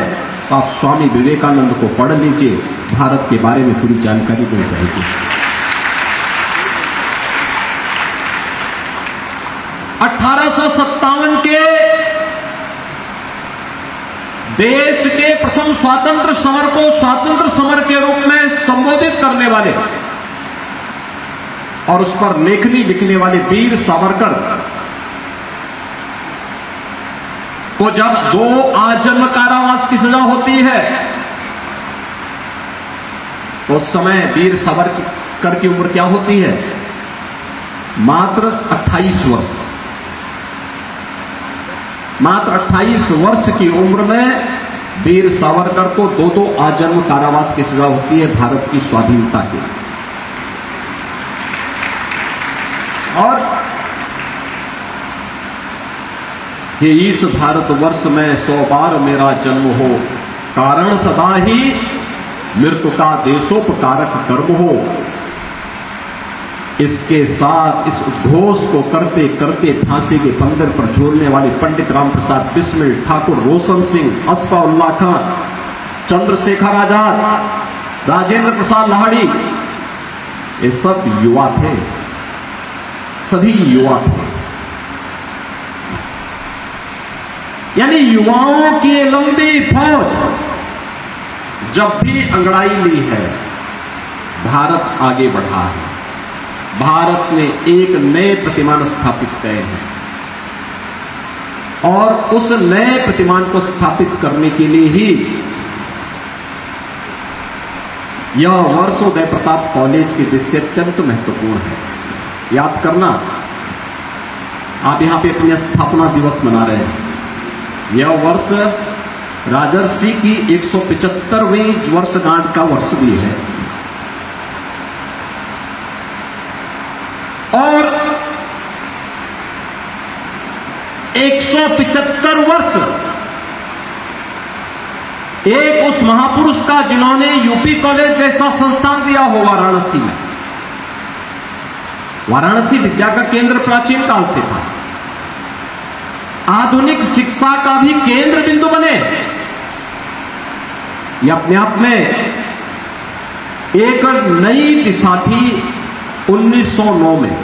G: तो आप स्वामी विवेकानंद को पढ़ लीजिए, भारत के बारे में पूरी जानकारी मिल जाएगी। 1857 के देश के प्रथम स्वातंत्र समर को स्वातंत्र समर के रूप में संबोधित करने वाले और उस पर लेखनी लिखने वाले वीर सावरकर को जब 2 आजन्म कारावास की सजा होती है, तो उस समय वीर सावरकर की उम्र क्या होती है? मात्र 28 वर्ष। मात्र 28 वर्ष की उम्र में वीर सावरकर को 2 आजन्म कारावास की सजा होती है भारत की स्वाधीनता के। और ये इस भारतवर्ष में 100 बार मेरा जन्म हो, कारण सदा ही मृत्यु का देशोपकारक कर्म हो। इसके साथ इस उद्घोष को करते करते फांसी के फंदे पर झूलने वाले पंडित राम प्रसाद बिस्मिल, ठाकुर रोशन सिंह, असफाउल्लाह खान, चंद्रशेखर आजाद, राजेंद्र प्रसाद लाहिड़ी, ये सब युवा थे, सभी युवा थे। यानी युवाओं की लंबी फौज जब भी अंगड़ाई ली है, भारत आगे बढ़ा है। भारत ने एक नए प्रतिमान स्थापित किए हैं और उस नए प्रतिमान को स्थापित करने के लिए ही यह वर्ष उदय प्रताप कॉलेज के दृष्टि अत्यंत महत्वपूर्ण है। याद करना, आप यहां पे अपनी स्थापना दिवस मना रहे हैं। यह वर्ष राजर्षि की 175वीं वर्षगांठ का वर्ष भी है और 175 वर्ष एक उस महापुरुष का जिन्होंने यूपी कॉलेज जैसा संस्थान दिया हो वाराणसी में। वाराणसी विद्या का केंद्र प्राचीन काल से था। आधुनिक शिक्षा का भी केंद्र बिंदु बने, यह अपने आप में एक नई दिशा थी 1909 में।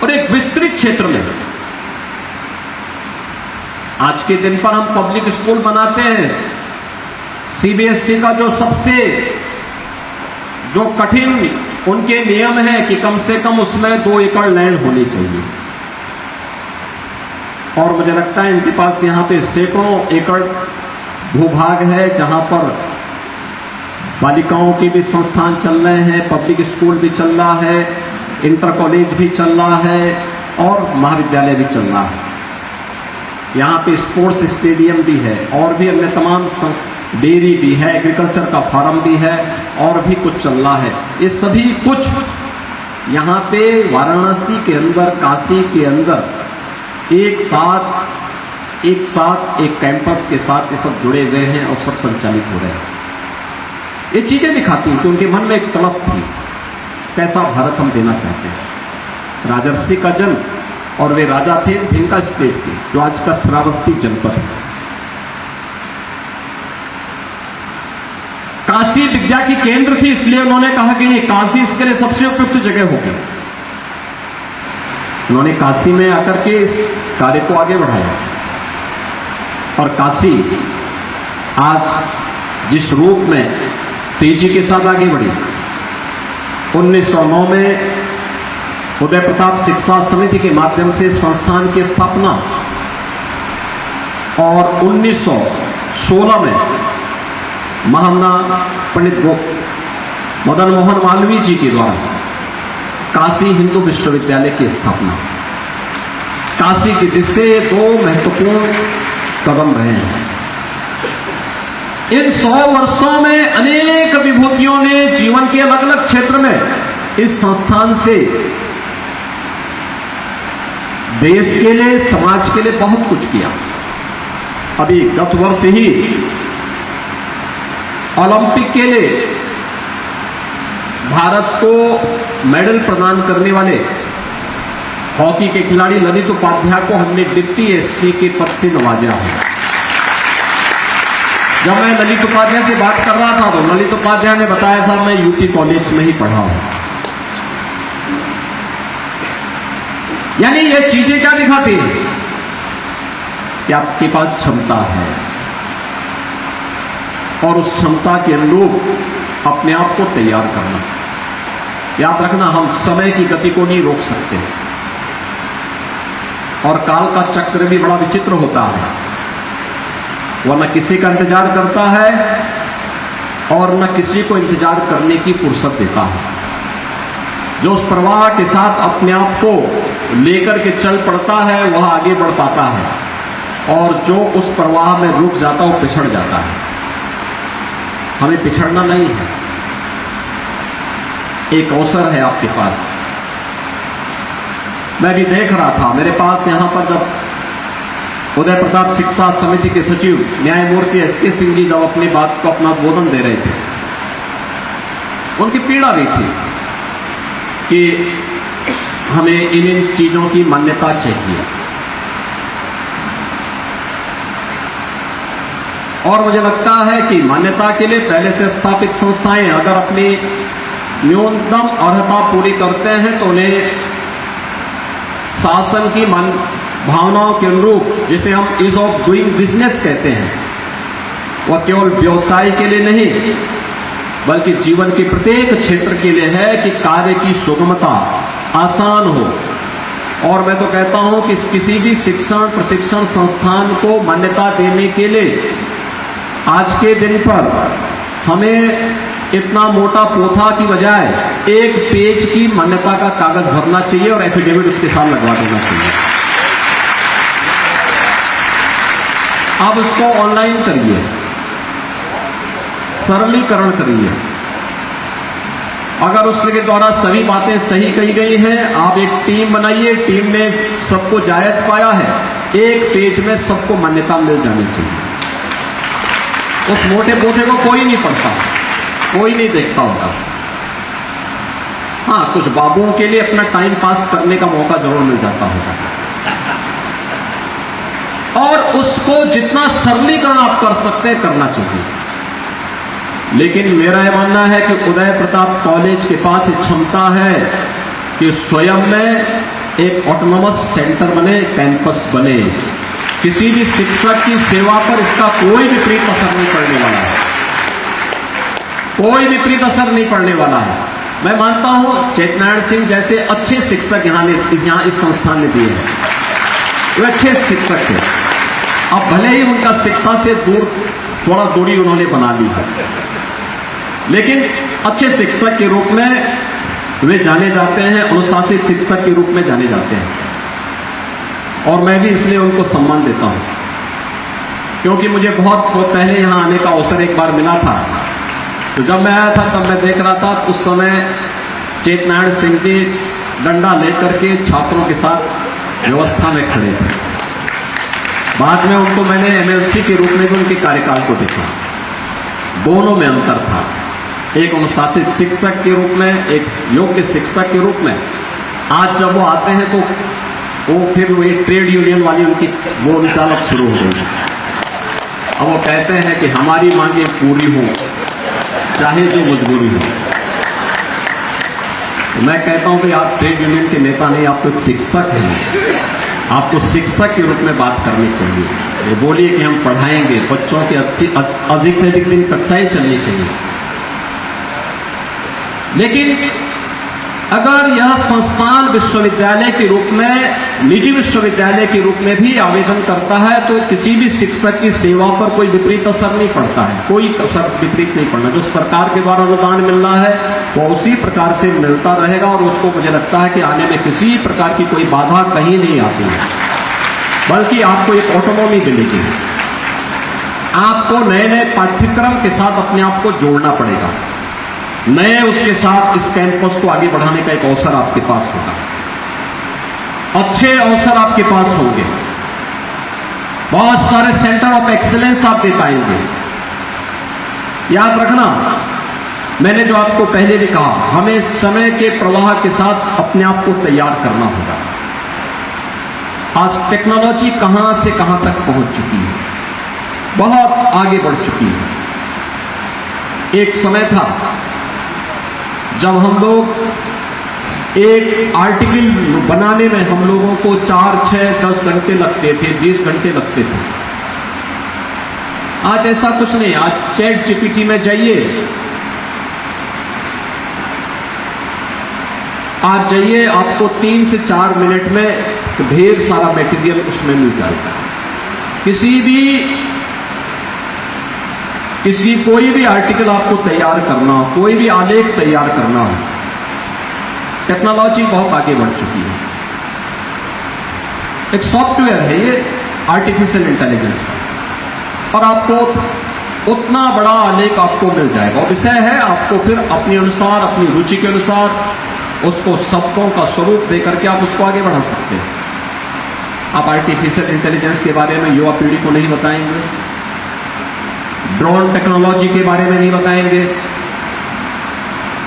G: और एक विस्तृत क्षेत्र में आज के दिन पर हम पब्लिक स्कूल बनाते हैं, सीबीएसई का जो कठिन उनके नियम है कि कम से कम उसमें 2 एकड़ लैंड होनी चाहिए, और मुझे लगता है इनके पास यहां पे सैकड़ों एकड़ भूभाग है जहां पर बालिकाओं के भी संस्थान चल रहे हैं, पब्लिक स्कूल भी चल रहा है, इंटर कॉलेज भी चल रहा है और महाविद्यालय भी चल रहा है। यहाँ पे स्पोर्ट्स स्टेडियम भी है और भी अन्य तमाम डेयरी भी है, एग्रीकल्चर का फार्म भी है और भी कुछ चल रहा है। ये सभी कुछ यहाँ पे वाराणसी के अंदर, काशी के अंदर एक साथ एक कैंपस के साथ ये सब जुड़े हुए हैं और सब संचालित हो रहे हैं। ये चीजें दिखाती हैं कि उनके मन में एक तलब थी, कैसा भारत हम देना चाहते हैं। राजर्षि का जन्म, और वे राजा थे भिंका स्टेट के, जो आज का श्रावस्ती जनपद है। काशी विद्या की केंद्र थी, इसलिए उन्होंने कहा कि नहीं, काशी इसके लिए सबसे उपयुक्त जगह होगी। उन्होंने काशी में आकर के इस कार्य को आगे बढ़ाया और काशी आज जिस रूप में तेजी के साथ आगे बढ़ी, 1909 में उदय प्रताप शिक्षा समिति के माध्यम से संस्थान की स्थापना और 1916 में महामना पंडित मदन मोहन मालवीय जी के द्वारा काशी हिंदू विश्वविद्यालय की स्थापना। काशी की दिशा से 2 महत्वपूर्ण कदम रहे हैं। इन 100 वर्षों में अनेक विभूतियों ने जीवन के अलग अलग क्षेत्र में इस संस्थान से देश के लिए, समाज के लिए बहुत कुछ किया। अभी गत वर्ष ही ओलंपिक के लिए भारत को मेडल प्रदान करने वाले हॉकी के खिलाड़ी ललित उपाध्याय को हमने डिप्टी एसपी के पद से नवाजा है। जब मैं ललित उपाध्याय से बात कर रहा था तो ललित उपाध्याय ने बताया, साहब मैं यूपी कॉलेज में ही पढ़ा हूं। यानी ये चीजें क्या दिखाती हैं कि आपके पास क्षमता है और उस क्षमता के अनुरूप अपने आप को तैयार करना। याद रखना, हम समय की गति को नहीं रोक सकते और काल का चक्र भी बड़ा विचित्र होता है। वह न किसी का इंतजार करता है और न किसी को इंतजार करने की फुर्सत देता है। जो उस प्रवाह के साथ अपने आप को लेकर के चल पड़ता है वह आगे बढ़ पाता है और जो उस प्रवाह में रुक जाता है वो पिछड़ जाता है। हमें पिछड़ना नहीं है, एक अवसर है आपके पास। मैं भी देख रहा था, मेरे पास यहां पर जब उदय प्रताप शिक्षा समिति के सचिव न्यायमूर्ति एसके सिंह जी जब अपनी बात को अपना उद्बोधन दे रहे थे, उनकी पीड़ा भी थी कि हमें इन चीजों की मान्यता चाहिए। और मुझे लगता है कि मान्यता के लिए पहले से स्थापित संस्थाएं अगर अपनी न्यूनतम अर्हता पूरी करते हैं तो उन्हें शासन की भावनाओं के अनुरूप, जिसे हम ईज ऑफ डूइंग बिजनेस कहते हैं, वह केवल व्यवसाय के लिए नहीं बल्कि जीवन के प्रत्येक क्षेत्र के लिए है कि कार्य की सुगमता आसान हो। और मैं तो कहता हूं कि किसी भी शिक्षण प्रशिक्षण संस्थान को मान्यता देने के लिए आज के दिन पर हमें इतना मोटा पोथा की बजाय 1 पेज की मान्यता का कागज भरना चाहिए और एफिडेविट उसके साथ लगवा देना चाहिए। आप उसको ऑनलाइन करिए, सरलीकरण करिए। अगर उसके द्वारा सभी बातें सही कही गई हैं, आप एक टीम बनाइए, टीम ने सबको जायज पाया है, 1 पेज में सबको मान्यता मिल जानी चाहिए। उस मोटे पोथे को कोई नहीं पढ़ता, कोई नहीं देखता होगा। हाँ, कुछ बाबुओं के लिए अपना टाइम पास करने का मौका जरूर मिल जाता होगा। उसको जितना सरलीकरण आप कर सकते हैं करना चाहिए। लेकिन मेरा यह मानना है कि उदय प्रताप कॉलेज के पास एक क्षमता है कि स्वयं में एक ऑटोनोमस सेंटर बने, कैंपस बने। किसी भी शिक्षक की सेवा पर इसका कोई विपरीत असर नहीं पड़ने वाला है, कोई विपरीत असर नहीं पड़ने वाला है। मैं मानता हूं चेतनारायण सिंह जैसे अच्छे शिक्षक यहां इस संस्थान ने दिए हैं, वे अच्छे शिक्षक थे। अब भले ही उनका शिक्षा से दूर थोड़ा दूरी उन्होंने बना ली है, लेकिन अच्छे शिक्षक के रूप में वे जाने जाते हैं, अनुशासित शिक्षक के रूप में जाने जाते हैं। और मैं भी इसलिए उनको सम्मान देता हूं, क्योंकि मुझे बहुत पहले यहां आने का अवसर एक बार मिला था। तो जब मैं आया था तब मैं देख रहा था, उस समय चेतनारायण सिंह जी डंडा लेकर के छात्रों के साथ व्यवस्था में खड़े थे। बाद में उनको मैंने एमएलसी के रूप में भी उनके कार्यकाल को देखा, दोनों में अंतर था। एक अनुशासित शिक्षक के रूप में, एक योग्य शिक्षक के रूप में। आज जब वो आते हैं तो वो फिर वो ट्रेड यूनियन वाली उनकी वो विचार शुरू हो गई। अब वो कहते हैं कि हमारी मांगे पूरी हो चाहे जो मजबूरी हो। तो मैं कहता हूं कि आप ट्रेड यूनियन के नेता नहीं, आप तो एक शिक्षक हैं, आपको शिक्षक के रूप में बात करनी चाहिए। ये बोलिए कि हम पढ़ाएंगे, बच्चों की अधिक से अधिक दिन कक्षाएं चलनी चाहिए। लेकिन अगर यह संस्थान विश्वविद्यालय के रूप में, निजी विश्वविद्यालय के रूप में भी आवेदन करता है, तो किसी भी शिक्षक की सेवा पर कोई विपरीत असर नहीं पड़ता है, कोई असर विपरीत नहीं पड़ना। जो सरकार के द्वारा अनुदान मिल रहा है वो उसी प्रकार से मिलता रहेगा, और उसको मुझे लगता है कि आने में किसी प्रकार की कोई बाधा कहीं नहीं आती है, बल्कि आपको एक ऑटोनॉमी मिलेगी। आपको नए नए पाठ्यक्रम के साथ अपने आप को जोड़ना पड़ेगा, नए उसके साथ इस कैंपस को आगे बढ़ाने का एक अवसर आपके पास होगा, अच्छे अवसर आपके पास होंगे, बहुत सारे सेंटर ऑफ एक्सीलेंस आप दे पाएंगे। याद रखना, मैंने जो आपको पहले भी कहा, हमें समय के प्रवाह के साथ अपने आप को तैयार करना होगा। आज टेक्नोलॉजी कहां से कहां तक पहुंच चुकी है, बहुत आगे बढ़ चुकी है। एक समय था जब हम लोग एक आर्टिकल बनाने में हम लोगों को 4, 6, 10 घंटे लगते थे, 20 घंटे लगते थे। आज ऐसा कुछ नहीं। आज चैट जीपीटी में जाइए, आप जाइए, आपको 3 से 4 मिनट में ढेर सारा मटेरियल उसमें मिल जाएगा। कोई भी आर्टिकल आपको तैयार करना हो, कोई भी आलेख तैयार करना हो, टेक्नोलॉजी बहुत आगे बढ़ चुकी है। एक सॉफ्टवेयर है ये आर्टिफिशियल इंटेलिजेंस का, और आपको उतना बड़ा आलेख आपको मिल जाएगा। और विषय है, आपको फिर अपने अनुसार, अपनी रुचि के अनुसार उसको शब्दों का स्वरूप देकर के आप उसको आगे बढ़ा सकते हैं। आप आर्टिफिशियल इंटेलिजेंस के बारे में युवा पीढ़ी को नहीं बताएंगे, ड्रोन टेक्नोलॉजी के बारे में नहीं बताएंगे,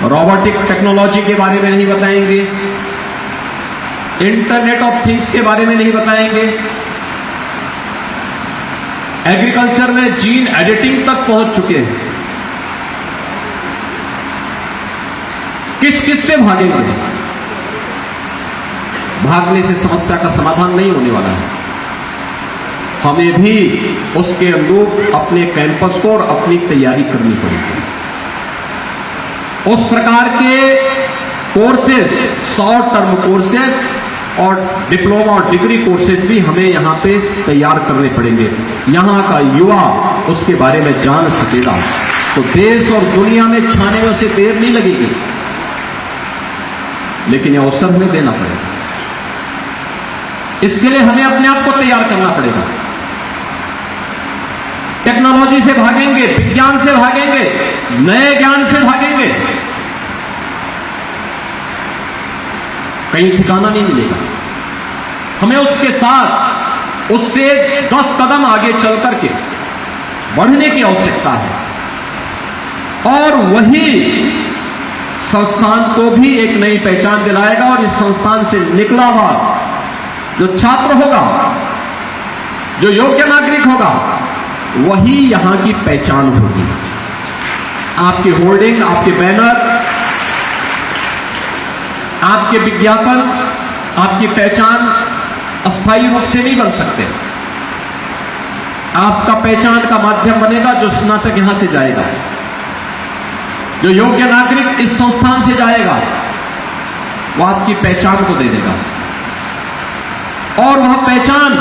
G: रोबोटिक टेक्नोलॉजी के बारे में नहीं बताएंगे, इंटरनेट ऑफ थिंग्स के बारे में नहीं बताएंगे, एग्रीकल्चर में जीन एडिटिंग तक पहुंच चुके हैं। किस से भागेंगे? भागने से समस्या का समाधान नहीं होने वाला है। हमें भी उसके अनुरूप अपने कैंपस को और अपनी तैयारी करनी पड़ेगी। उस प्रकार के कोर्सेज, शॉर्ट टर्म कोर्सेज और डिप्लोमा और डिग्री कोर्सेज भी हमें यहां पे तैयार करने पड़ेंगे। यहां का युवा उसके बारे में जान सकेगा तो देश और दुनिया में छाने में उसे देर नहीं लगेगी, लेकिन यह अवसर हमें देना पड़ेगा। इसके लिए हमें अपने आप को तैयार करना पड़ेगा। टेक्नोलॉजी से भागेंगे, विज्ञान से भागेंगे, नए ज्ञान से भागेंगे, कहीं ठिकाना नहीं मिलेगा। हमें उसके साथ, उससे 10 कदम आगे चल करके बढ़ने की आवश्यकता है। और वही संस्थान को भी एक नई पहचान दिलाएगा। और इस संस्थान से निकला हुआ जो छात्र होगा जो योग्य नागरिक होगा वही यहां की पहचान होगी। आपकी होर्डिंग, आपके बैनर, आपके विज्ञापन, आपकी पहचान अस्थायी रूप से नहीं बन सकते। आपका पहचान का माध्यम बनेगा जो स्नातक यहां से जाएगा, जो योग्य नागरिक इस संस्थान से जाएगा, वो आपकी पहचान को दे देगा और वह पहचान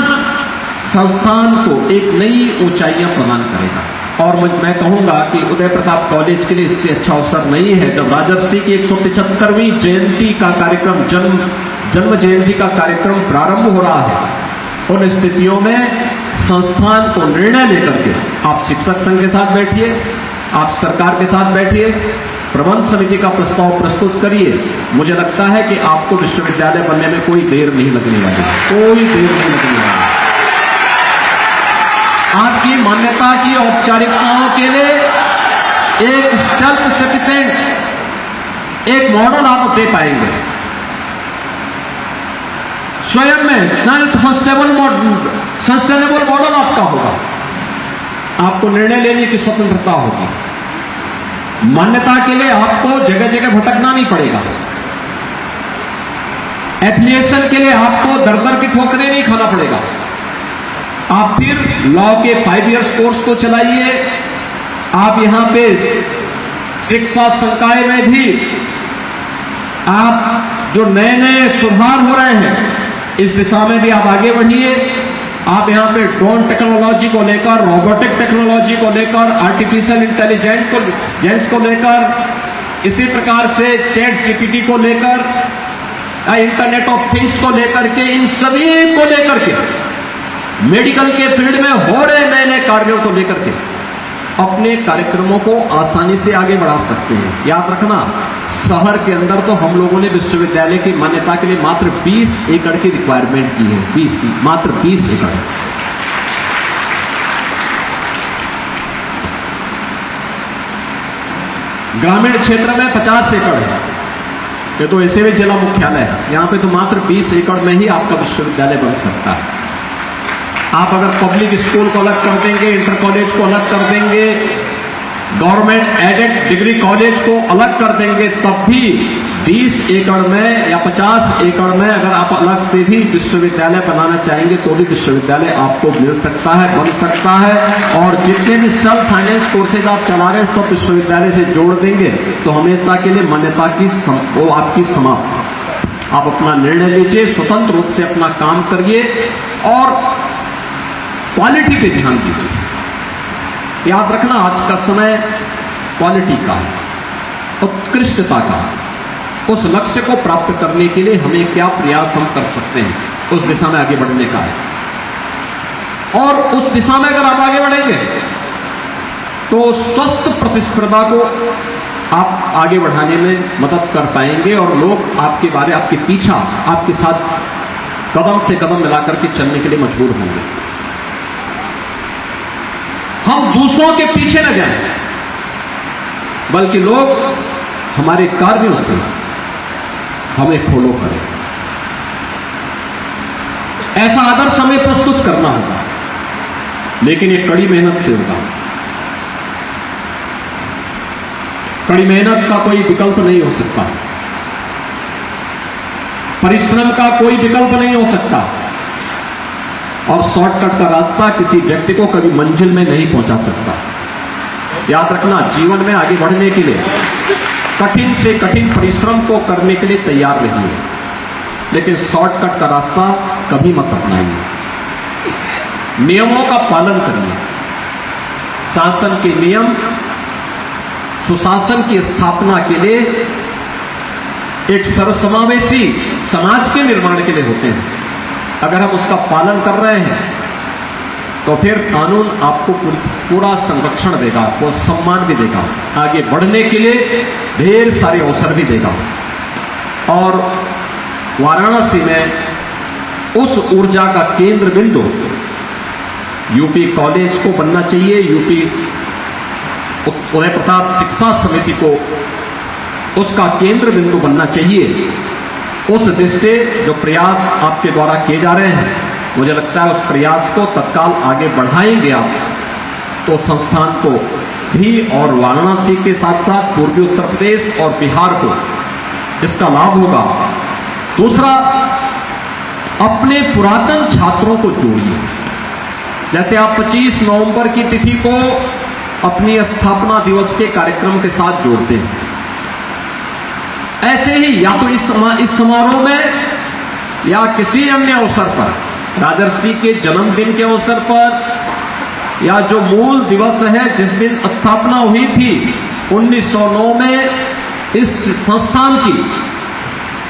G: संस्थान को एक नई ऊंचाइयां प्रदान करेगा। और मैं कहूंगा कि उदय प्रताप कॉलेज के लिए इससे अच्छा अवसर नहीं है जब राजर्षि की 175वीं जयंती का कार्यक्रम, जन्म जयंती का कार्यक्रम प्रारंभ हो रहा है। उन स्थितियों में संस्थान को निर्णय लेकर के आप शिक्षक संघ के साथ बैठिए, आप सरकार के साथ बैठिए, प्रबंध समिति का प्रस्ताव प्रस्तुत करिए। मुझे लगता है कि आपको विश्वविद्यालय बनने में कोई देर नहीं लगने वाली, कोई देर नहीं लगने वाली। आपकी मान्यता की औपचारिकताओं के लिए एक सेल्फ सफिशिएंट एक मॉडल आप दे पाएंगे। स्वयं में सेल्फ सस्टेनेबल मॉडल आपका होगा। आपको निर्णय लेने की स्वतंत्रता होगी। मान्यता के लिए आपको जगह जगह भटकना नहीं पड़ेगा। एफिलिएशन के लिए आपको दर दर की ठोकरें नहीं खाना पड़ेगा। आप फिर लॉ के 5 इयर्स कोर्स को चलाइए। आप यहां पे शिक्षा संकाय में भी आप जो नए नए सुधार हो रहे हैं इस दिशा में भी आप आगे बढ़िए। आप यहां पे ड्रोन टेक्नोलॉजी को लेकर, रोबोटिक टेक्नोलॉजी को लेकर, आर्टिफिशियल इंटेलिजेंस को लेकर, इसी प्रकार से चैट जीपीटी को लेकर, इंटरनेट ऑफ थिंग्स को लेकर के, इन सभी को लेकर के, मेडिकल के फील्ड में हो रहे नए नए कार्यों को लेकर के अपने कार्यक्रमों को आसानी से आगे बढ़ा सकते हैं। याद रखना, शहर के अंदर तो हम लोगों ने विश्वविद्यालय की मान्यता के लिए मात्र 20 एकड़ की रिक्वायरमेंट की है। मात्र 20 एकड़। ग्रामीण क्षेत्र में 50 एकड़ है। ये तो ऐसे भी जिला मुख्यालय है। यहां पे तो मात्र 20 एकड़ में ही आपका विश्वविद्यालय बन सकता है। आप अगर पब्लिक स्कूल को अलग कर देंगे, इंटर कॉलेज को अलग कर देंगे, गवर्नमेंट एडेड डिग्री कॉलेज को अलग कर देंगे, तब भी 20 एकड़ में या 50 एकड़ में अगर आप अलग से भी विश्वविद्यालय बनाना चाहेंगे तो भी विश्वविद्यालय आपको मिल सकता है, बन सकता है। और जितने भी सेल्फ फाइनेंस कोर्सेज आप चला रहे हैं सब विश्वविद्यालय से जोड़ देंगे तो हमेशा के लिए मान्यता की वो आपकी समाप्त। आप अपना निर्णय लीजिए, स्वतंत्र रूप से अपना काम करिए और क्वालिटी पे ध्यान दीजिए। याद रखना, आज का समय क्वालिटी का, उत्कृष्टता का, उस लक्ष्य को प्राप्त करने के लिए हमें क्या प्रयास हम कर सकते हैं, उस दिशा में आगे बढ़ने का है। और उस दिशा में अगर आप आगे बढ़ेंगे तो स्वस्थ प्रतिस्पर्धा को आप आगे बढ़ाने में मदद कर पाएंगे और लोग आपके बारे, आपके पीछा, आपके साथ कदम से कदम मिलाकर के चलने के लिए मजबूर होंगे। हम दूसरों के पीछे न जाएं, बल्कि लोग हमारे कार्यों से हमें फॉलो करें। ऐसा आदर्श हमें प्रस्तुत करना होगा, लेकिन ये कड़ी मेहनत से होगा। कड़ी मेहनत का कोई विकल्प नहीं हो सकता, परिश्रम का कोई विकल्प नहीं हो सकता और शॉर्टकट का रास्ता किसी व्यक्ति को कभी मंजिल में नहीं पहुंचा सकता। याद रखना, जीवन में आगे बढ़ने के लिए कठिन से कठिन परिश्रम को करने के लिए तैयार रहिए, लेकिन शॉर्टकट का रास्ता कभी मत अपनाइए। नियमों का पालन करिए। शासन के नियम सुशासन की स्थापना के लिए, एक सर्वसमावेशी समाज के निर्माण के लिए होते हैं। अगर हम उसका पालन कर रहे हैं तो फिर कानून आपको पूरा संरक्षण देगा, आपको सम्मान भी देगा, आगे बढ़ने के लिए ढेर सारे अवसर भी देगा। और वाराणसी में उस ऊर्जा का केंद्र बिंदु यूपी कॉलेज को बनना चाहिए। यूपी उदय प्रताप शिक्षा समिति को उसका केंद्र बिंदु बनना चाहिए। उस दिशा से जो प्रयास आपके द्वारा किए जा रहे हैं मुझे लगता है उस प्रयास को तत्काल आगे बढ़ाएंगे आप, तो संस्थान को भी और वाराणसी के साथ साथ पूर्वी उत्तर प्रदेश और बिहार को इसका लाभ होगा। दूसरा, अपने पुरातन छात्रों को जोड़िए। जैसे आप 25 नवंबर की तिथि को अपनी स्थापना दिवस के कार्यक्रम के साथ जोड़ते हैं, ऐसे ही या तो इस समारोह में या किसी अन्य अवसर पर, राजर्षि के जन्मदिन के अवसर पर या जो मूल दिवस है जिस दिन स्थापना हुई थी 1909 में इस संस्थान की,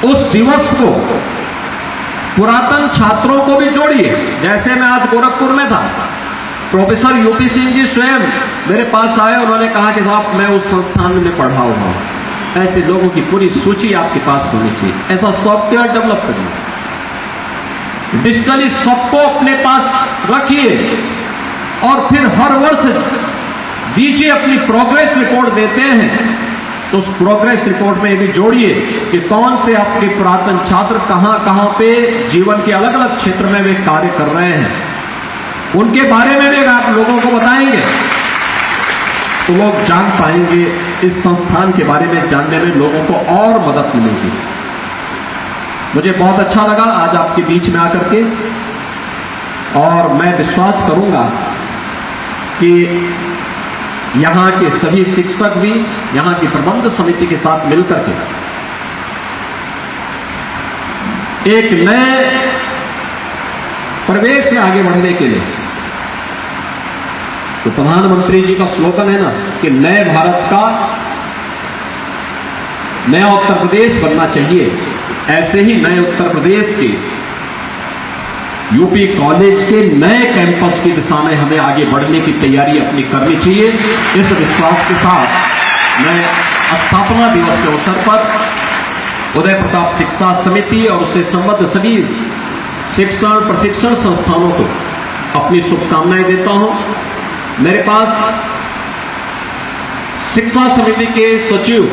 G: उस दिवस को पुरातन छात्रों को भी जोड़िए। जैसे मैं आज गोरखपुर में था, प्रोफेसर यूपी सिंह जी स्वयं मेरे पास आए, उन्होंने कहा कि साहब मैं उस संस्थान में पढ़ा हुआ हूं। ऐसे लोगों की पूरी सूची आपके पास होनी चाहिए। ऐसा सॉफ्टवेयर डेवलप करिए, डिजिटली सबको अपने पास रखिए और फिर हर वर्ष दीजिए। अपनी प्रोग्रेस रिपोर्ट देते हैं तो उस प्रोग्रेस रिपोर्ट में ये भी जोड़िए कि कौन से आपके पुरातन छात्र कहां कहां पे जीवन के अलग अलग क्षेत्र में वे कार्य कर रहे हैं, उनके बारे में भी आप लोगों को बताएंगे तो लोग जान पाएंगे। इस संस्थान के बारे में जानने में लोगों को और मदद मिलेगी। मुझे बहुत अच्छा लगा आज आपके बीच में आकर के, और मैं विश्वास करूंगा कि यहां के सभी शिक्षक भी यहां की प्रबंध समिति के साथ मिलकर के एक नए प्रवेश में आगे बढ़ने के लिए, तो प्रधानमंत्री जी का स्लोगन है ना कि नए भारत का नया उत्तर प्रदेश बनना चाहिए, ऐसे ही नए उत्तर प्रदेश के यूपी कॉलेज के नए कैंपस की दिशा में हमें आगे बढ़ने की तैयारी अपनी करनी चाहिए। इस विश्वास के साथ मैं स्थापना दिवस के अवसर पर उदय प्रताप शिक्षा समिति और उससे संबद्ध सभी शिक्षण प्रशिक्षण संस्थानों को अपनी शुभकामनाएं देता हूं। मेरे पास शिक्षा समिति के सचिव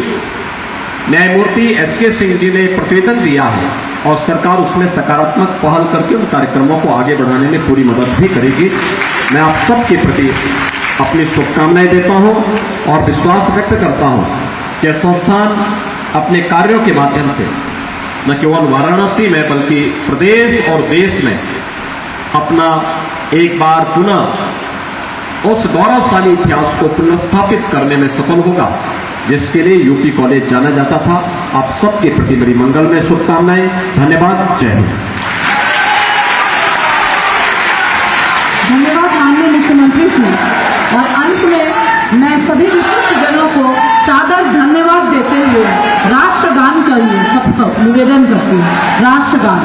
G: न्यायमूर्ति एसके सिंह जी ने प्रतिवेदन दिया है और सरकार उसमें सकारात्मक पहल करके उन कार्यक्रमों को आगे बढ़ाने में पूरी मदद भी करेगी। मैं आप सबके प्रति अपनी शुभकामनाएं देता हूं और विश्वास व्यक्त करता हूं कि संस्थान अपने कार्यों के माध्यम से न केवल वाराणसी में बल्कि प्रदेश और देश में अपना एक बार पुनः उस गौरवशाली इतिहास को पुनर्स्थापित करने में सफल होगा जिसके लिए यूपी कॉलेज जाना जाता था। आप सबके प्रति मेरी मंगल में शुभकामनाएं। धन्यवाद। जय हिंद।
B: धन्यवाद माननीय मुख्यमंत्री जी। और अंत में मैं सभी विशिष्ट जनों को सादर धन्यवाद देते हुए राष्ट्रगान का लिए सबको निवेदन करती हूँ। राष्ट्रगान।